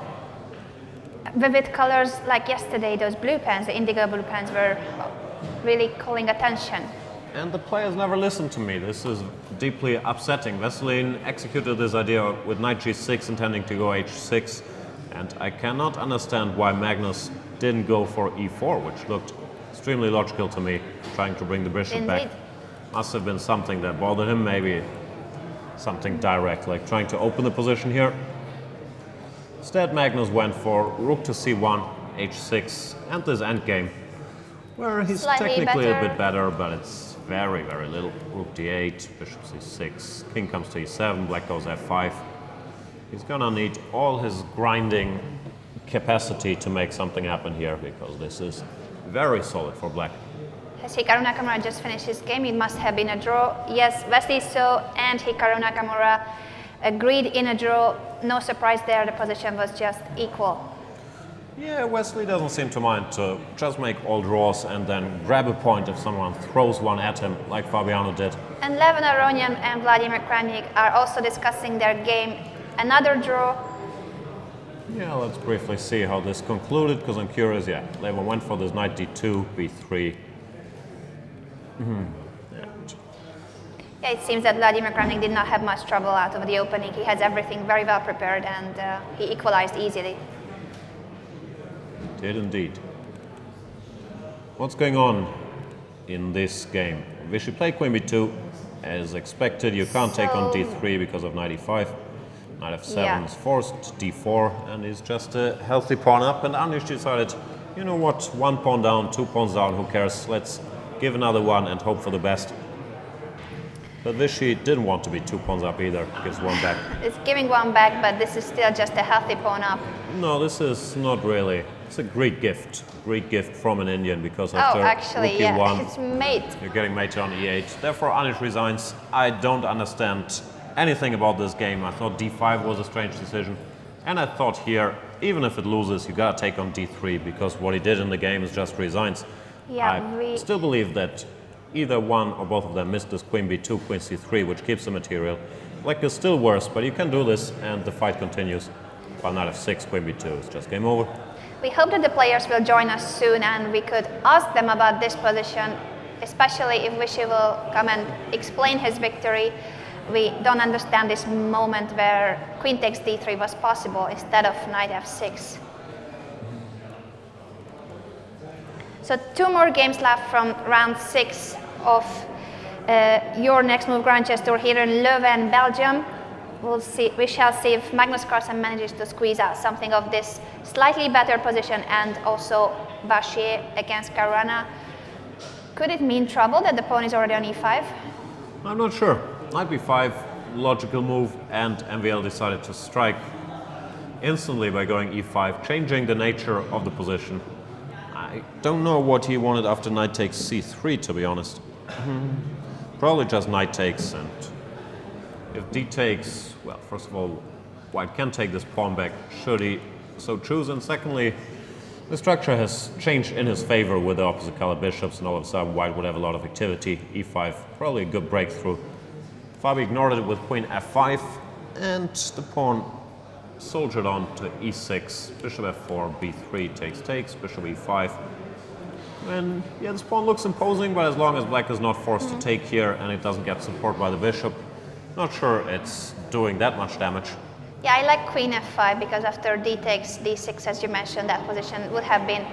vivid colors like yesterday. Those blue pants, the indigo blue pants, were really calling attention. And the players never listened to me. This is deeply upsetting. Veselin executed this idea with knight g6, intending to go h6. And I cannot understand why Magnus didn't go for e4, which looked extremely logical to me, trying to bring the bishop back. Indeed. Must have been something that bothered him, maybe something direct, like trying to open the position here. Instead, Magnus went for rook to c1, h6, and this endgame, where he's Slightly technically a better. bit better, but it's very little. Rook d8, bishop c6, king comes to e7, black goes f5. He's gonna need all his grinding capacity to make something happen here, because this is very solid for black. Has Hikaru Nakamura just finished his game? It must have been a draw. Yes, Wesley So and Hikaru Nakamura agreed in a draw. No surprise there, the position was just equal. Yeah, Wesley doesn't seem to mind to just make all draws and then grab a point if someone throws one at him, like Fabiano did. And Levon Aronian and Vladimir Kramnik are also discussing their game. Another draw. Yeah, let's briefly see how this concluded, because I'm curious. Yeah, Levon went for this knight d2, b3. And Yeah, it seems that Vladimir Kramnik did not have much trouble out of the opening. He has everything very well prepared, and he equalized easily. did indeed. What's going on in this game? Vishy played queen b2. As expected, you can't take on So- d3 because of knight e5. Knight f7 Yeah. is forced, d4, and he's just a healthy pawn up. And Anish decided, you know what, 1 pawn down, 2 pawns down, who cares? Let's give another one and hope for the best. But Vishy didn't want to be 2 pawns up either, gives 1 back. It's giving 1 back, but this is still just a healthy pawn up. No, this is not really. It's a Greek gift from an Indian, because after Oh, actually, rook yeah, e1, it's mate. you're getting mate on e8. Therefore, Anish resigns. I don't understand anything about this game. I thought d5 was a strange decision. And I thought here, even if it loses, you gotta take on d3, because what he did in the game is just resigns. Yeah, I still believe that either one or both of them missed this queen b2, queen c3, which keeps the material. Black is still worse, but you can do this, and the fight continues. While knight f6, queen b2, it's just game over. We hope that the players will join us soon and we could ask them about this position, especially if Vishy will come and explain his victory. We don't understand this moment where queen takes d3 was possible instead of knight f6. So 2 more games left from round 6 of your next move Grand Chess Tour here in Leuven, Belgium. We shall see if Magnus Carlsen manages to squeeze out something of this slightly better position, and also Vachier against Caruana. Could it mean trouble that the pawn is already on e5? I'm not sure. Knight b5, logical move, and MVL decided to strike instantly by going e5, changing the nature of the position. I don't know what he wanted after knight takes c3, to be honest. Probably just knight takes, and if d takes, well, first of all, white can take this pawn back should he so choose, and secondly, the structure has changed in his favor with the opposite color bishops, and all of a sudden white would have a lot of activity. e5, probably a good breakthrough. Fabi ignored it with queen f5, and the pawn soldiered on to e6, bishop f4, b3 takes, bishop e5. And yeah, this pawn looks imposing, but as long as black is not forced to take here and it doesn't get support by the bishop, not sure it's doing that much damage. Yeah, I like queen f5 because after d takes d6, as you mentioned, that position would have been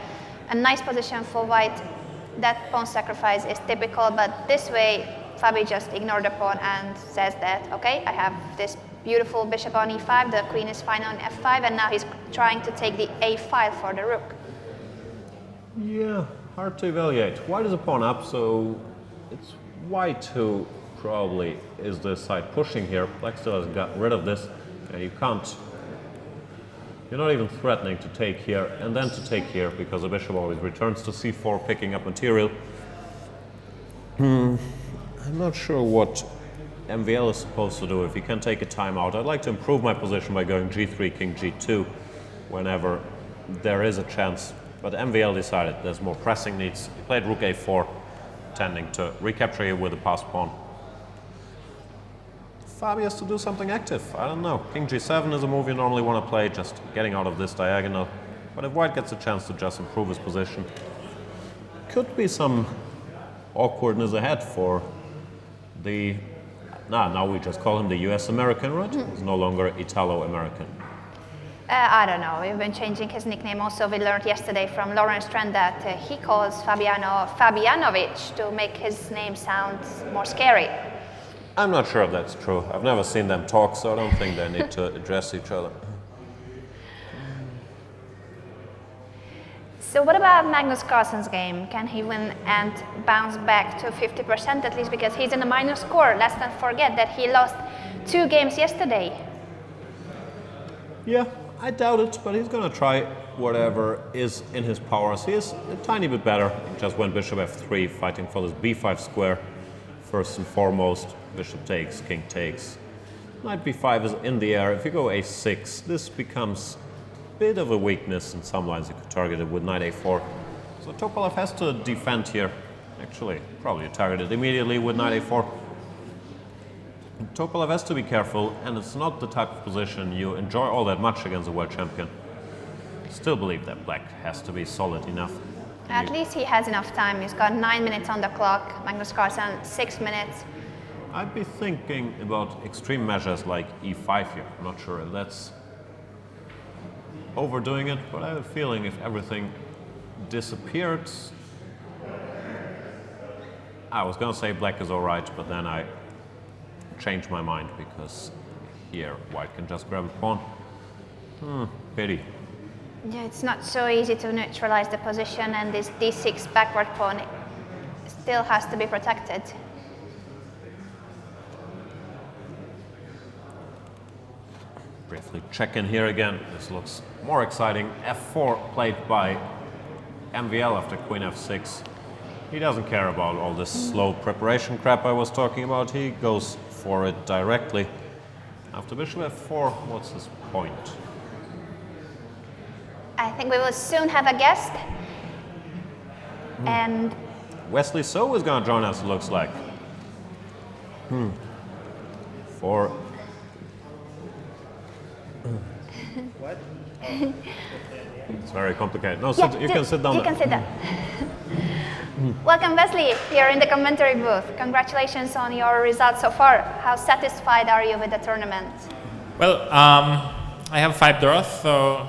a nice position for white. That pawn sacrifice is typical, but this way Fabi just ignored the pawn and says that, okay, I have this beautiful bishop on e5, the queen is fine on f5, and now he's trying to take the a file for the rook. Yeah, hard to evaluate. White is a pawn up, so it's white who probably is the side pushing here. Black still has got rid of this. You can't, you're not even threatening to take here and then to take here, because the bishop always returns to c4, picking up material. I'm not sure what MVL is supposed to do if he can take a timeout. I'd like to improve my position by going g3, king g2 whenever there is a chance. But MVL decided there's more pressing needs. He played rook a4, tending to recapture here with the passed pawn. Fabi has to do something active. I don't know. King g7 is a move you normally want to play, just getting out of this diagonal. But if white gets a chance to just improve his position, could be some awkwardness ahead for the... now we just call him the US-American, right? He's no longer Italo-American. I don't know, we've been changing his nickname also. We learned yesterday from Lawrence Trent that he calls Fabiano Fabianovic to make his name sound more scary. I'm not sure if that's true. I've never seen them talk, so I don't think they need to address each other. So what about Magnus Carlsen's game? Can he win and bounce back to 50% at least, because he's in a minus score? Let's not forget that he lost 2 games yesterday. Yeah, I doubt it, but he's going to try whatever is in his powers. He is a tiny bit better. He just went bishop f3, fighting for this b5 square. First and foremost, bishop takes, king takes. Knight b5 is in the air. If you go a6, this becomes a bit of a weakness. In some lines you could target it with knight a4. So Topalov has to defend here. Actually, probably target it immediately with knight a4. Topalov has to be careful, and it's not the type of position you enjoy all that much against a world champion. Still believe that black has to be solid enough. At least he has enough time. He's got 9 minutes on the clock. Magnus Carlsen, 6 minutes. I'd be thinking about extreme measures like e5 here. I'm not sure if that's overdoing it, but I have a feeling if everything disappeared... I was going to say black is all right, but then I changed my mind because here. White can just grab a pawn. Pity. Yeah, it's not so easy to neutralize the position, and this d6 backward pawn still has to be protected. Briefly check in here again. This looks more exciting. f4 played by MVL after queen f6. He doesn't care about all this slow preparation crap I was talking about. He goes for it directly. After bishop f4, what's his point? I think we will soon have a guest. And Wesley So is going to join us, looks like. For What? it's very complicated. No, yeah, you can sit down. You there. can sit down. Welcome, Wesley, here in the commentary booth. Congratulations on your results so far. How satisfied are you with the tournament? Well, I have 5 draws, so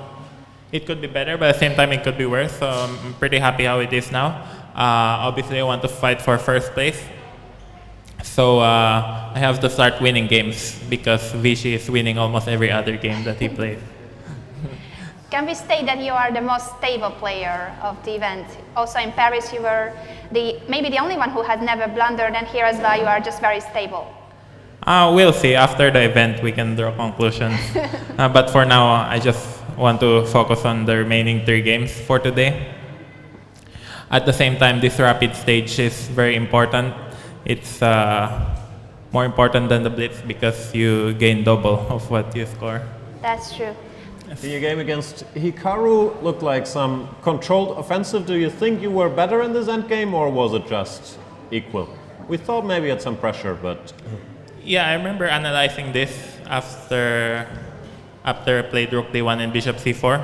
it could be better, but at the same time it could be worse. So I'm pretty happy how it is now. Obviously, I want to fight for first place. So I have to start winning games because Vichy is winning almost every other game that he plays. Can we state that you are the most stable player of the event? Also in Paris, you were maybe the only one who had never blundered, and here as well, you are just very stable. We'll see. After the event, we can draw conclusions. But for now, I just want to focus on the remaining 3 games for today. At the same time, this rapid stage is very important. It's more important than the blitz because you gain double of what you score. That's true. In your game against Hikaru looked like some controlled offensive. Do you think you were better in this endgame, or was it just equal? We thought maybe had some pressure, but Yeah, I remember analyzing this after I played Rook D1 and Bishop C4,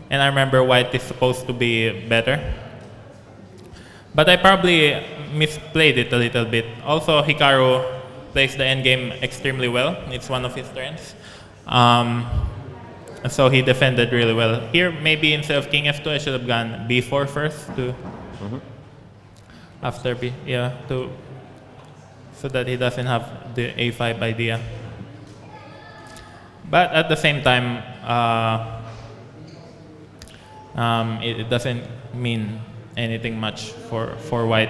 and I remember White is supposed to be better, but I probably misplayed it a little bit. Also, Hikaru plays the endgame extremely well. It's one of his strengths. So he defended really well. Here, maybe instead of King F2, I should have gone B4 first after B, so that he doesn't have the A5 idea. But at the same time, it doesn't mean anything much for White.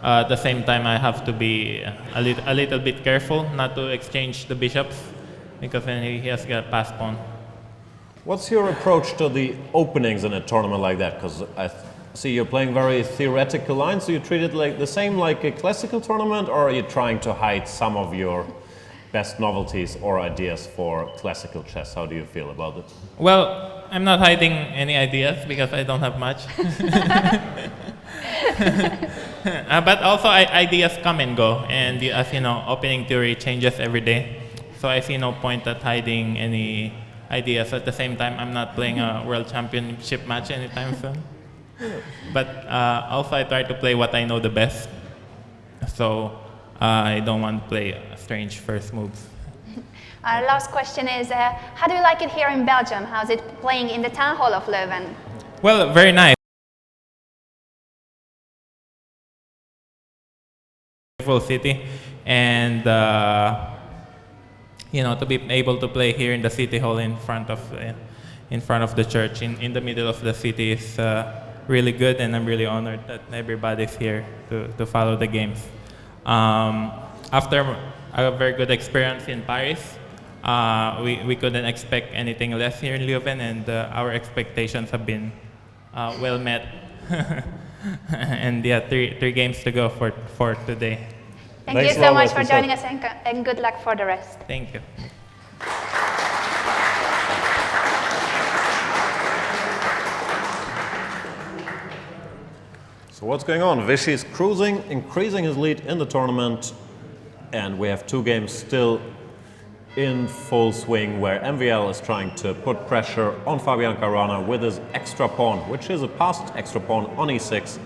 At the same time, I have to be a little bit careful not to exchange the bishops because then he has got pass pawn. what's your approach to the openings in a tournament like that? Because I see you're playing very theoretical lines. Do you treat it like the same like a classical tournament, or are you trying to hide some of your best novelties or ideas for classical chess? How do you feel about it? Well, I'm not hiding any ideas because I don't have much. But also ideas come and go, and as you know, opening theory changes every day. So I see no point at hiding any ideas. At the same time, I'm not playing a world championship match anytime soon. But also I try to play what I know the best. So I don't want to play strange first moves. Our last question is, how do you like it here in Belgium? How's it playing in the town hall of Leuven? Well, very nice. Beautiful city, and to be able to play here in the city hall in front of the church in the middle of the city is really good, and I'm really honored that everybody's here to follow the games. After a very good experience in Paris, we couldn't expect anything less here in Leuven, and our expectations have been well met. And yeah, three games to go for today. Thank you Thanks a so lot, much for Wesley. joining us, and good luck for the rest. Thank you. So what's going on? Vichy is cruising, increasing his lead in the tournament, and we have 2 games still in full swing where MVL is trying to put pressure on Fabian Caruana with his extra pawn, which is a passed extra pawn on e6.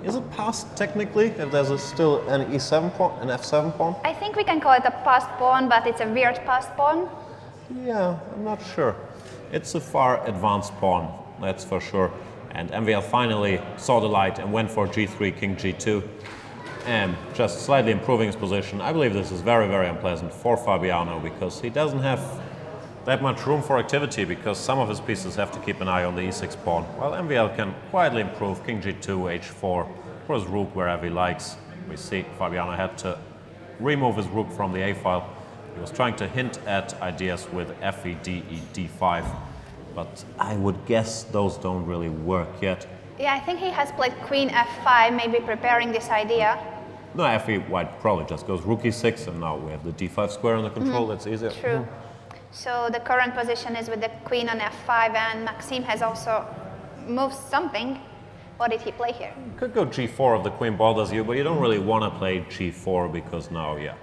Is it passed technically if there's still an e7 pawn, an f7 pawn? I think we can call it a passed pawn, but it's a weird passed pawn. Yeah, I'm not sure. It's a far advanced pawn, that's for sure. And MVL finally saw the light and went for g3, king g2. and just slightly improving his position. I believe this is very, very unpleasant for Fabiano because he doesn't have that much room for activity because some of his pieces have to keep an eye on the e6 pawn, while MVL can quietly improve king g2, h4, for his rook wherever he likes. We see Fabiano had to remove his rook from the a file. He was trying to hint at ideas with fe, de, d5, but I would guess those don't really work yet. Yeah, I think he has played queen f5, maybe preparing this idea. No, fe white probably just goes rook e6, and now we have the d5 square under control. That's easier. True. So the current position is with the queen on f5, and Maxime has also moved something. What did he play here? Could go g4 if the queen bothers you, but you don't really want to play g4 because now, yeah,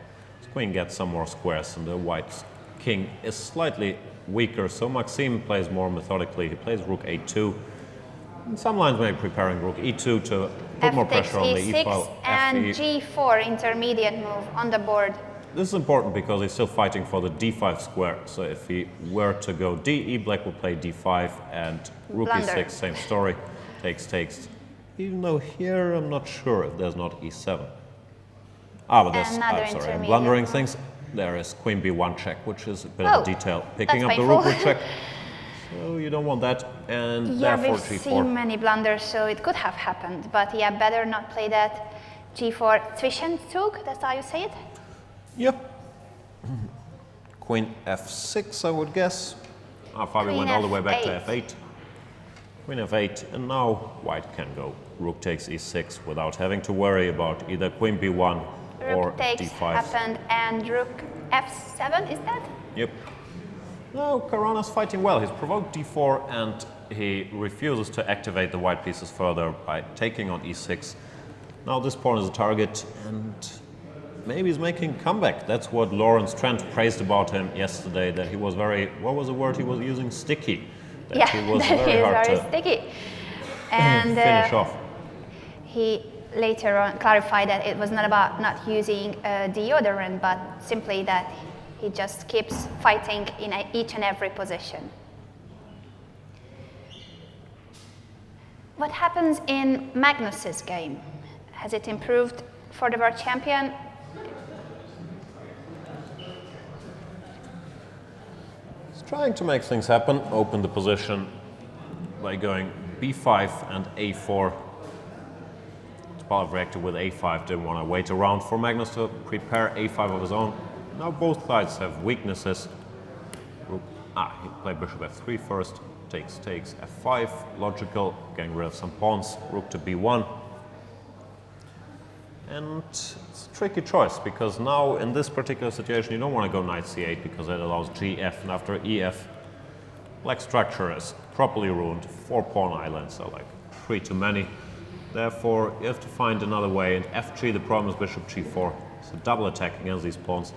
the queen gets some more squares and the white king is slightly weaker. So Maxime plays more methodically. He plays rook a2. In some lines, maybe preparing rook e2 to put more takes pressure on the e6 e-file. and fe. g4 intermediate move on the board. This is important because he's still fighting for the d5 square. So if he were to go de, black will play d5 and rook Blunder. e6, same story. Takes. Even though here I'm not sure if there's not e7. Ah, but there's, Another I'm sorry, I'm intermediate blundering move. things. There is queen b1 check, which is a bit Oh, of a detail. Picking that's up the rook painful. with check. So you don't want that, and Yeah, therefore we've g4. seen many blunders, so it could have happened. But yeah, better not play that. g4 Zwischenzug, that's how you say it? Yep. Queen f6, I would guess. Ah, Fabi Queen went all the way back to f8. f8. Queen f8, and now white can go rook takes e6 without having to worry about either queen b1 or Rook takes d5. happened, and rook f7, is that? Yep. Now Carana's fighting well. He's provoked d4 and he refuses to activate the white pieces further by taking on e6. Now this pawn is a target and maybe he's making a comeback. That's what Lawrence Trent praised about him yesterday, that he was very, what was the word he was using? Sticky. That Yeah, he was that very is hard very to sticky. And finish off. he later on clarified that it was not about not using deodorant, but simply that he just keeps fighting in each and every position. What happens in Magnus's game? Has it improved for the world champion? He's trying to make things happen, open the position by going b5 and a4. Spalov reacted with a5, didn't want to wait around for Magnus to prepare a5 of his own. Now both sides have weaknesses. Rook, he played bishop f3 first, takes f5, logical, getting rid of some pawns, rook to b1. And it's a tricky choice because now in this particular situation you don't want to go knight c8 because that allows gf, and after ef, black structure is properly ruined. 4 pawn islands are like 3 too many. Therefore you have to find another way, and fg, the problem is bishop g4. It's a double attack against these pawns.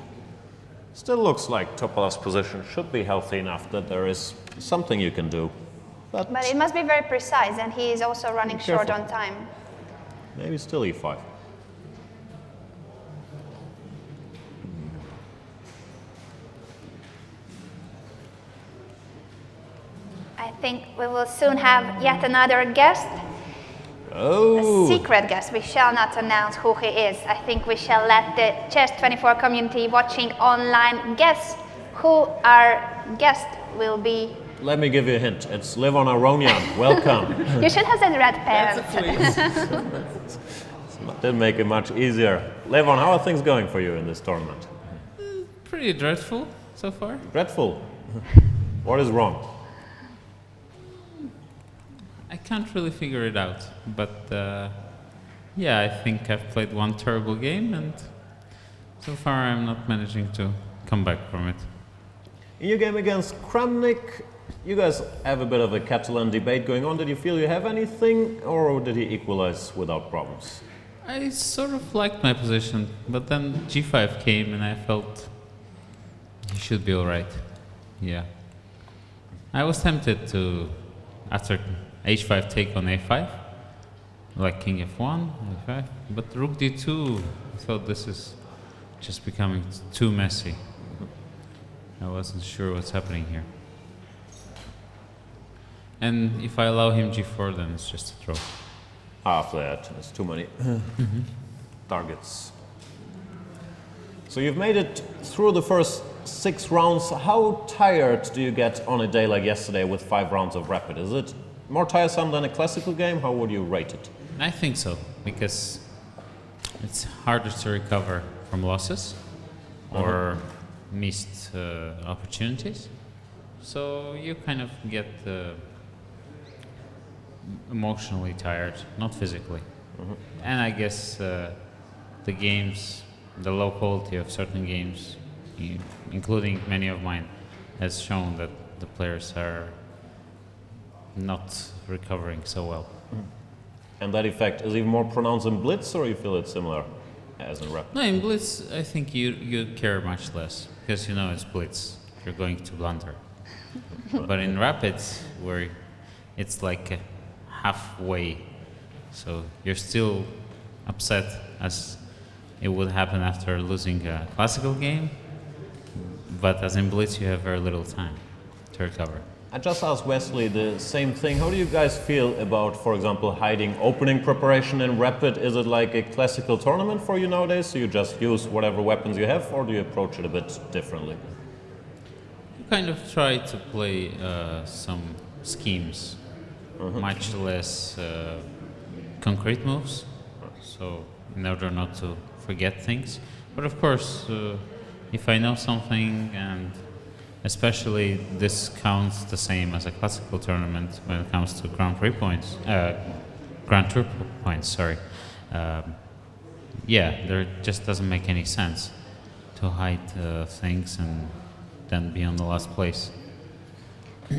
Still looks like Topolov's position should be healthy enough that there is something you can do. But It must be very precise, and he is also running short careful. on time. maybe still e5. I think we will soon have yet another guest. Oh! A secret guest. We shall not announce who he is. I think we shall let the Chess24 community watching online guess who our guest will be. Let me give you a hint. It's Levon Aronian. Welcome. You should have said red pants. Didn't make it much easier. Levon, how are things going for you in this tournament? Pretty dreadful so far. Dreadful. What is wrong? I can't really figure it out, but yeah, I think I've played one terrible game, and so far I'm not managing to come back from it. In your game against Kramnik, you guys have a bit of a Catalan debate going on. Did you feel you have anything, or did he equalize without problems? I sort of liked my position, but then g5 came and I felt he should be alright. Yeah. I was tempted to, after h5 take on a5, like king f1, a5, but rook d2, I thought this is just becoming too messy. I wasn't sure what's happening here. And if I allow him g4, then it's just a throw. After that, it's too many. targets. So you've made it through the first 6 rounds. How tired do you get on a day like yesterday with 5 rounds of rapid? Is it more tiresome than a classical game? How would you rate it? I think so, because it's harder to recover from losses or missed opportunities. So you kind of get emotionally tired, not physically. And I guess the games, the low quality of certain games, including many of mine, has shown that the players are not recovering so well. And that effect is even more pronounced in Blitz, or you feel it's similar as in Rapid? No, in Blitz, I think you care much less, because you know it's Blitz. You're going to blunder. But in Rapids, where it's like halfway, so you're still upset as it would happen after losing a classical game, but as in Blitz, you have very little time to recover. I just asked Wesley the same thing. How do you guys feel about, for example, hiding opening preparation in Rapid? Is it like a classical tournament for you nowadays? So you just use whatever weapons you have, or do you approach it a bit differently? You kind of try to play some schemes, much less concrete moves, so in order not to forget things. But of course, if I know something, and especially this counts the same as a classical tournament when it comes to Grand Prix points, Grand Tour points, sorry. Yeah, there just doesn't make any sense to hide things and then be on the last place.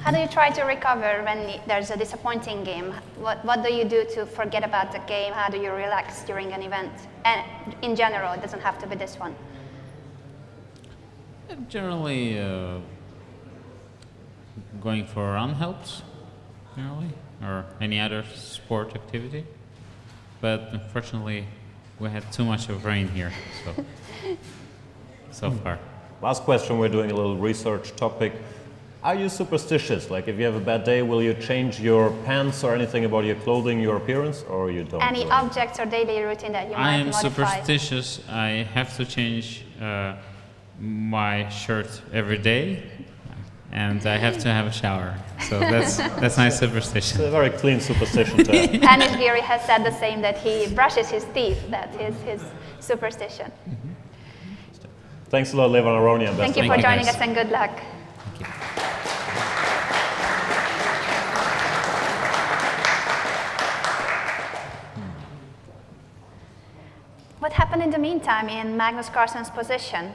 How do you try to recover when there's a disappointing game? What do you do to forget about the game? How do you relax during an event? And in general, it doesn't have to be this one. Generally, going for a run helps, generally, or any other sport activity. But unfortunately, we had too much of rain here, so far. Last question, we're doing a little research topic. Are you superstitious? Like if you have a bad day, will you change your pants or anything about your clothing, your appearance, or you don't? Any really? objects or daily routine that you I might am modify? superstitious. I have to change my shirt every day, and I have to have a shower. So that's my superstition. It's a very clean superstition to have. Anish Giri has said the same, that he brushes his teeth. That is his superstition. Thanks a lot, Levan Aroni, and best Thank you of for luck. joining guys. us, and good luck. Thank you. What happened in the meantime in Magnus Carlsen's position?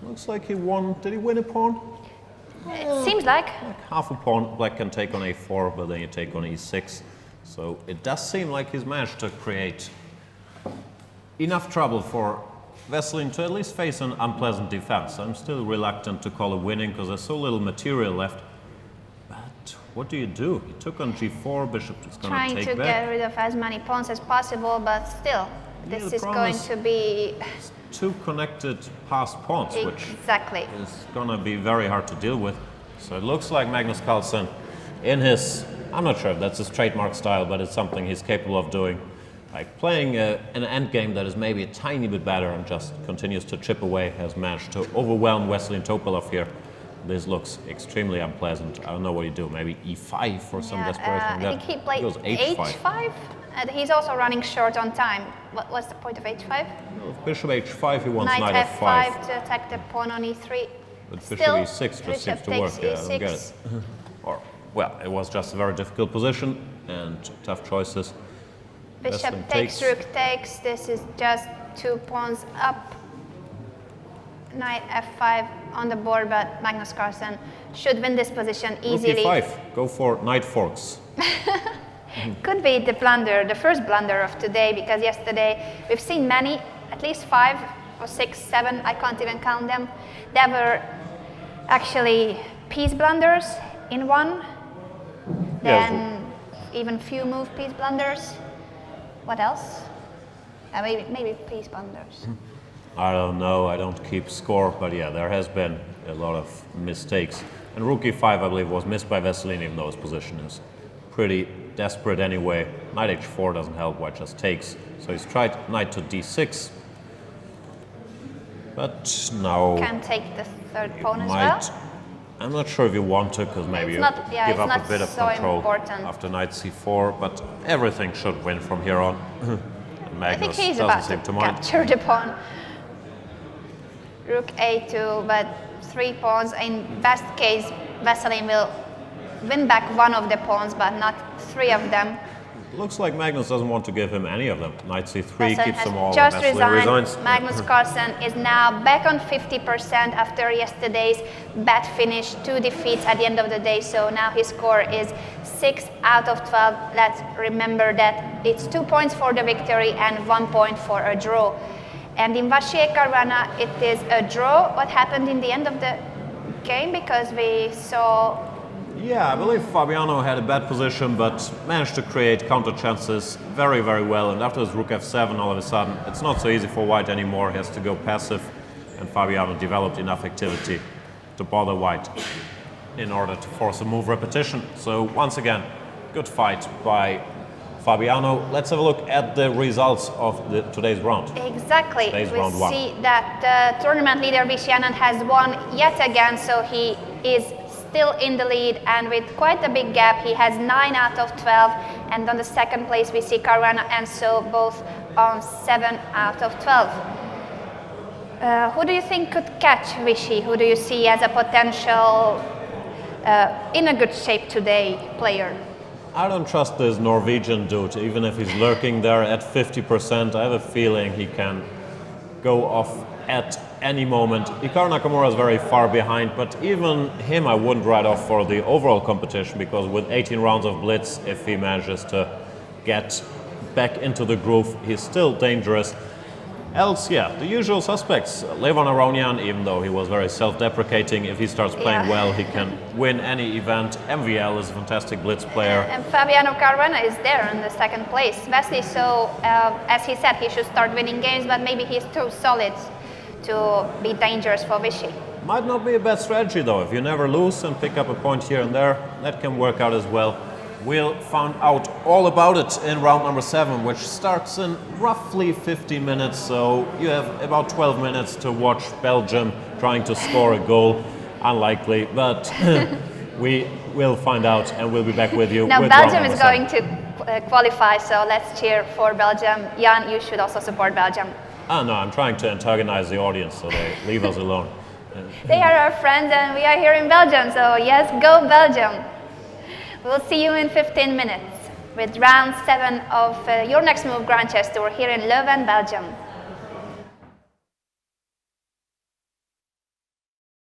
Looks like he won. Did he win a pawn? It seems like. Like half a pawn. Black can take on a4, but then you take on e6. So it does seem like he's managed to create enough trouble for Veselin to at least face an unpleasant defense. I'm still reluctant to call it winning because there's so little material left. But what do you do? He took on g4, bishop is going Trying to to take get back. rid of as many pawns as possible, but still, Yeah, this the is problem going is- to be Two connected passed pawns, which exactly. is going to be very hard to deal with. So it looks like Magnus Carlsen in his, I'm not sure if that's his trademark style, but it's something he's capable of doing. Like playing an endgame that is maybe a tiny bit better and just continues to chip away, has managed to overwhelm Wesley Topalov here. This looks extremely unpleasant. I don't know what you do, maybe e5 for some desperation. I think he played goes h5. And he's also running short on time. What's the point of h5? Well, if bishop h5, he wants Knight knight f5 f5. to attack the pawn on e3. But bishop Still, e6 just bishop seems to work. takes Yeah, I don't get e6. it. Or, well, it was just a very difficult position and tough choices. Bishop Wrestling takes, takes. rook takes. This is just 2 pawns up. Knight f5 on the board, but Magnus Carlsen should win this position Rook easily. e5, go for knight forks. Could be the blunder, the first blunder of today, because yesterday we've seen many, at least 5 or 6, 7, I can't even count them. There were actually piece blunders in one, Yes. then even few move piece blunders. What else? Maybe piece blunders. I don't know, I don't keep score, but yeah, there has been a lot of mistakes. And rook e5, I believe, was missed by Veselin, even though his position is pretty desperate anyway. Knight h4 doesn't help, white just takes. So he's tried knight to d6. But now Can take the third pawn as might. well. I'm not sure if you want to, because maybe It's you not- yeah, give it's up not a bit of so control important. after knight c4, but everything should win from here on. And I think Magnus he's doesn't about seem to to mind. capture the pawn. Rook a2, but 3 pawns. In best case, Veselin will win back one of the pawns, but not 3 of them. Looks like Magnus doesn't want to give him any of them. Knight c3 Veselin keeps has them all. and just Veselin resigned. resigns. Magnus Carlsen is now back on 50% after yesterday's bad finish, 2 defeats at the end of the day. So now his score is 6 out of 12. Let's remember that it's 2 points for the victory and 1 point for a draw. And in Vachier Caruana, it is a draw. What happened in the end of the game? Because we saw. Yeah, I believe Fabiano had a bad position, but managed to create counter chances very, very well. And after his rook f7, all of a sudden, it's not so easy for white anymore. He has to go passive, and Fabiano developed enough activity to bother white in order to force a move repetition. So once again, good fight by Fabiano. Let's have a look at the results of today's round. Exactly. Today's We round 1. see that the tournament leader Vishianan has won yet again, so he is still in the lead and with quite a big gap. He has 9 out of 12, and on the second place we see Caruana and So both on 7 out of 12. Who do you think could catch Vichy? Who do you see as a potential, in a good shape today player? I don't trust this Norwegian dude, even if he's lurking there at 50%. I have a feeling he can go off at any moment. Hikaru Nakamura is very far behind, but even him I wouldn't write off for the overall competition, because with 18 rounds of blitz, if he manages to get back into the groove, he's still dangerous. Else, yeah, the usual suspects. Levon Aronian, even though he was very self-deprecating, if he starts playing well, he can win any event. MVL is a fantastic blitz player. And Fabiano Caruana is there in the second place. Vasily, so as he said, he should start winning games, but maybe he's too solid to be dangerous for Vichy. Might not be a bad strategy though. If you never lose and pick up a point here and there, that can work out as well. We'll find out all about it in round number 7, which starts in roughly 15 minutes. So you have about 12 minutes to watch Belgium trying to score a goal. Unlikely, but we will find out, and we'll be back with you. Now with Belgium round is number going 7. to qualify, so let's cheer for Belgium. Jan, you should also support Belgium. Ah, no, I'm trying to antagonize the audience so they leave us alone. They are our friends and we are here in Belgium, so yes, go Belgium. We'll see you in 15 minutes with round 7 of Your Next Move Grand Chess Tour here in Leuven, Belgium.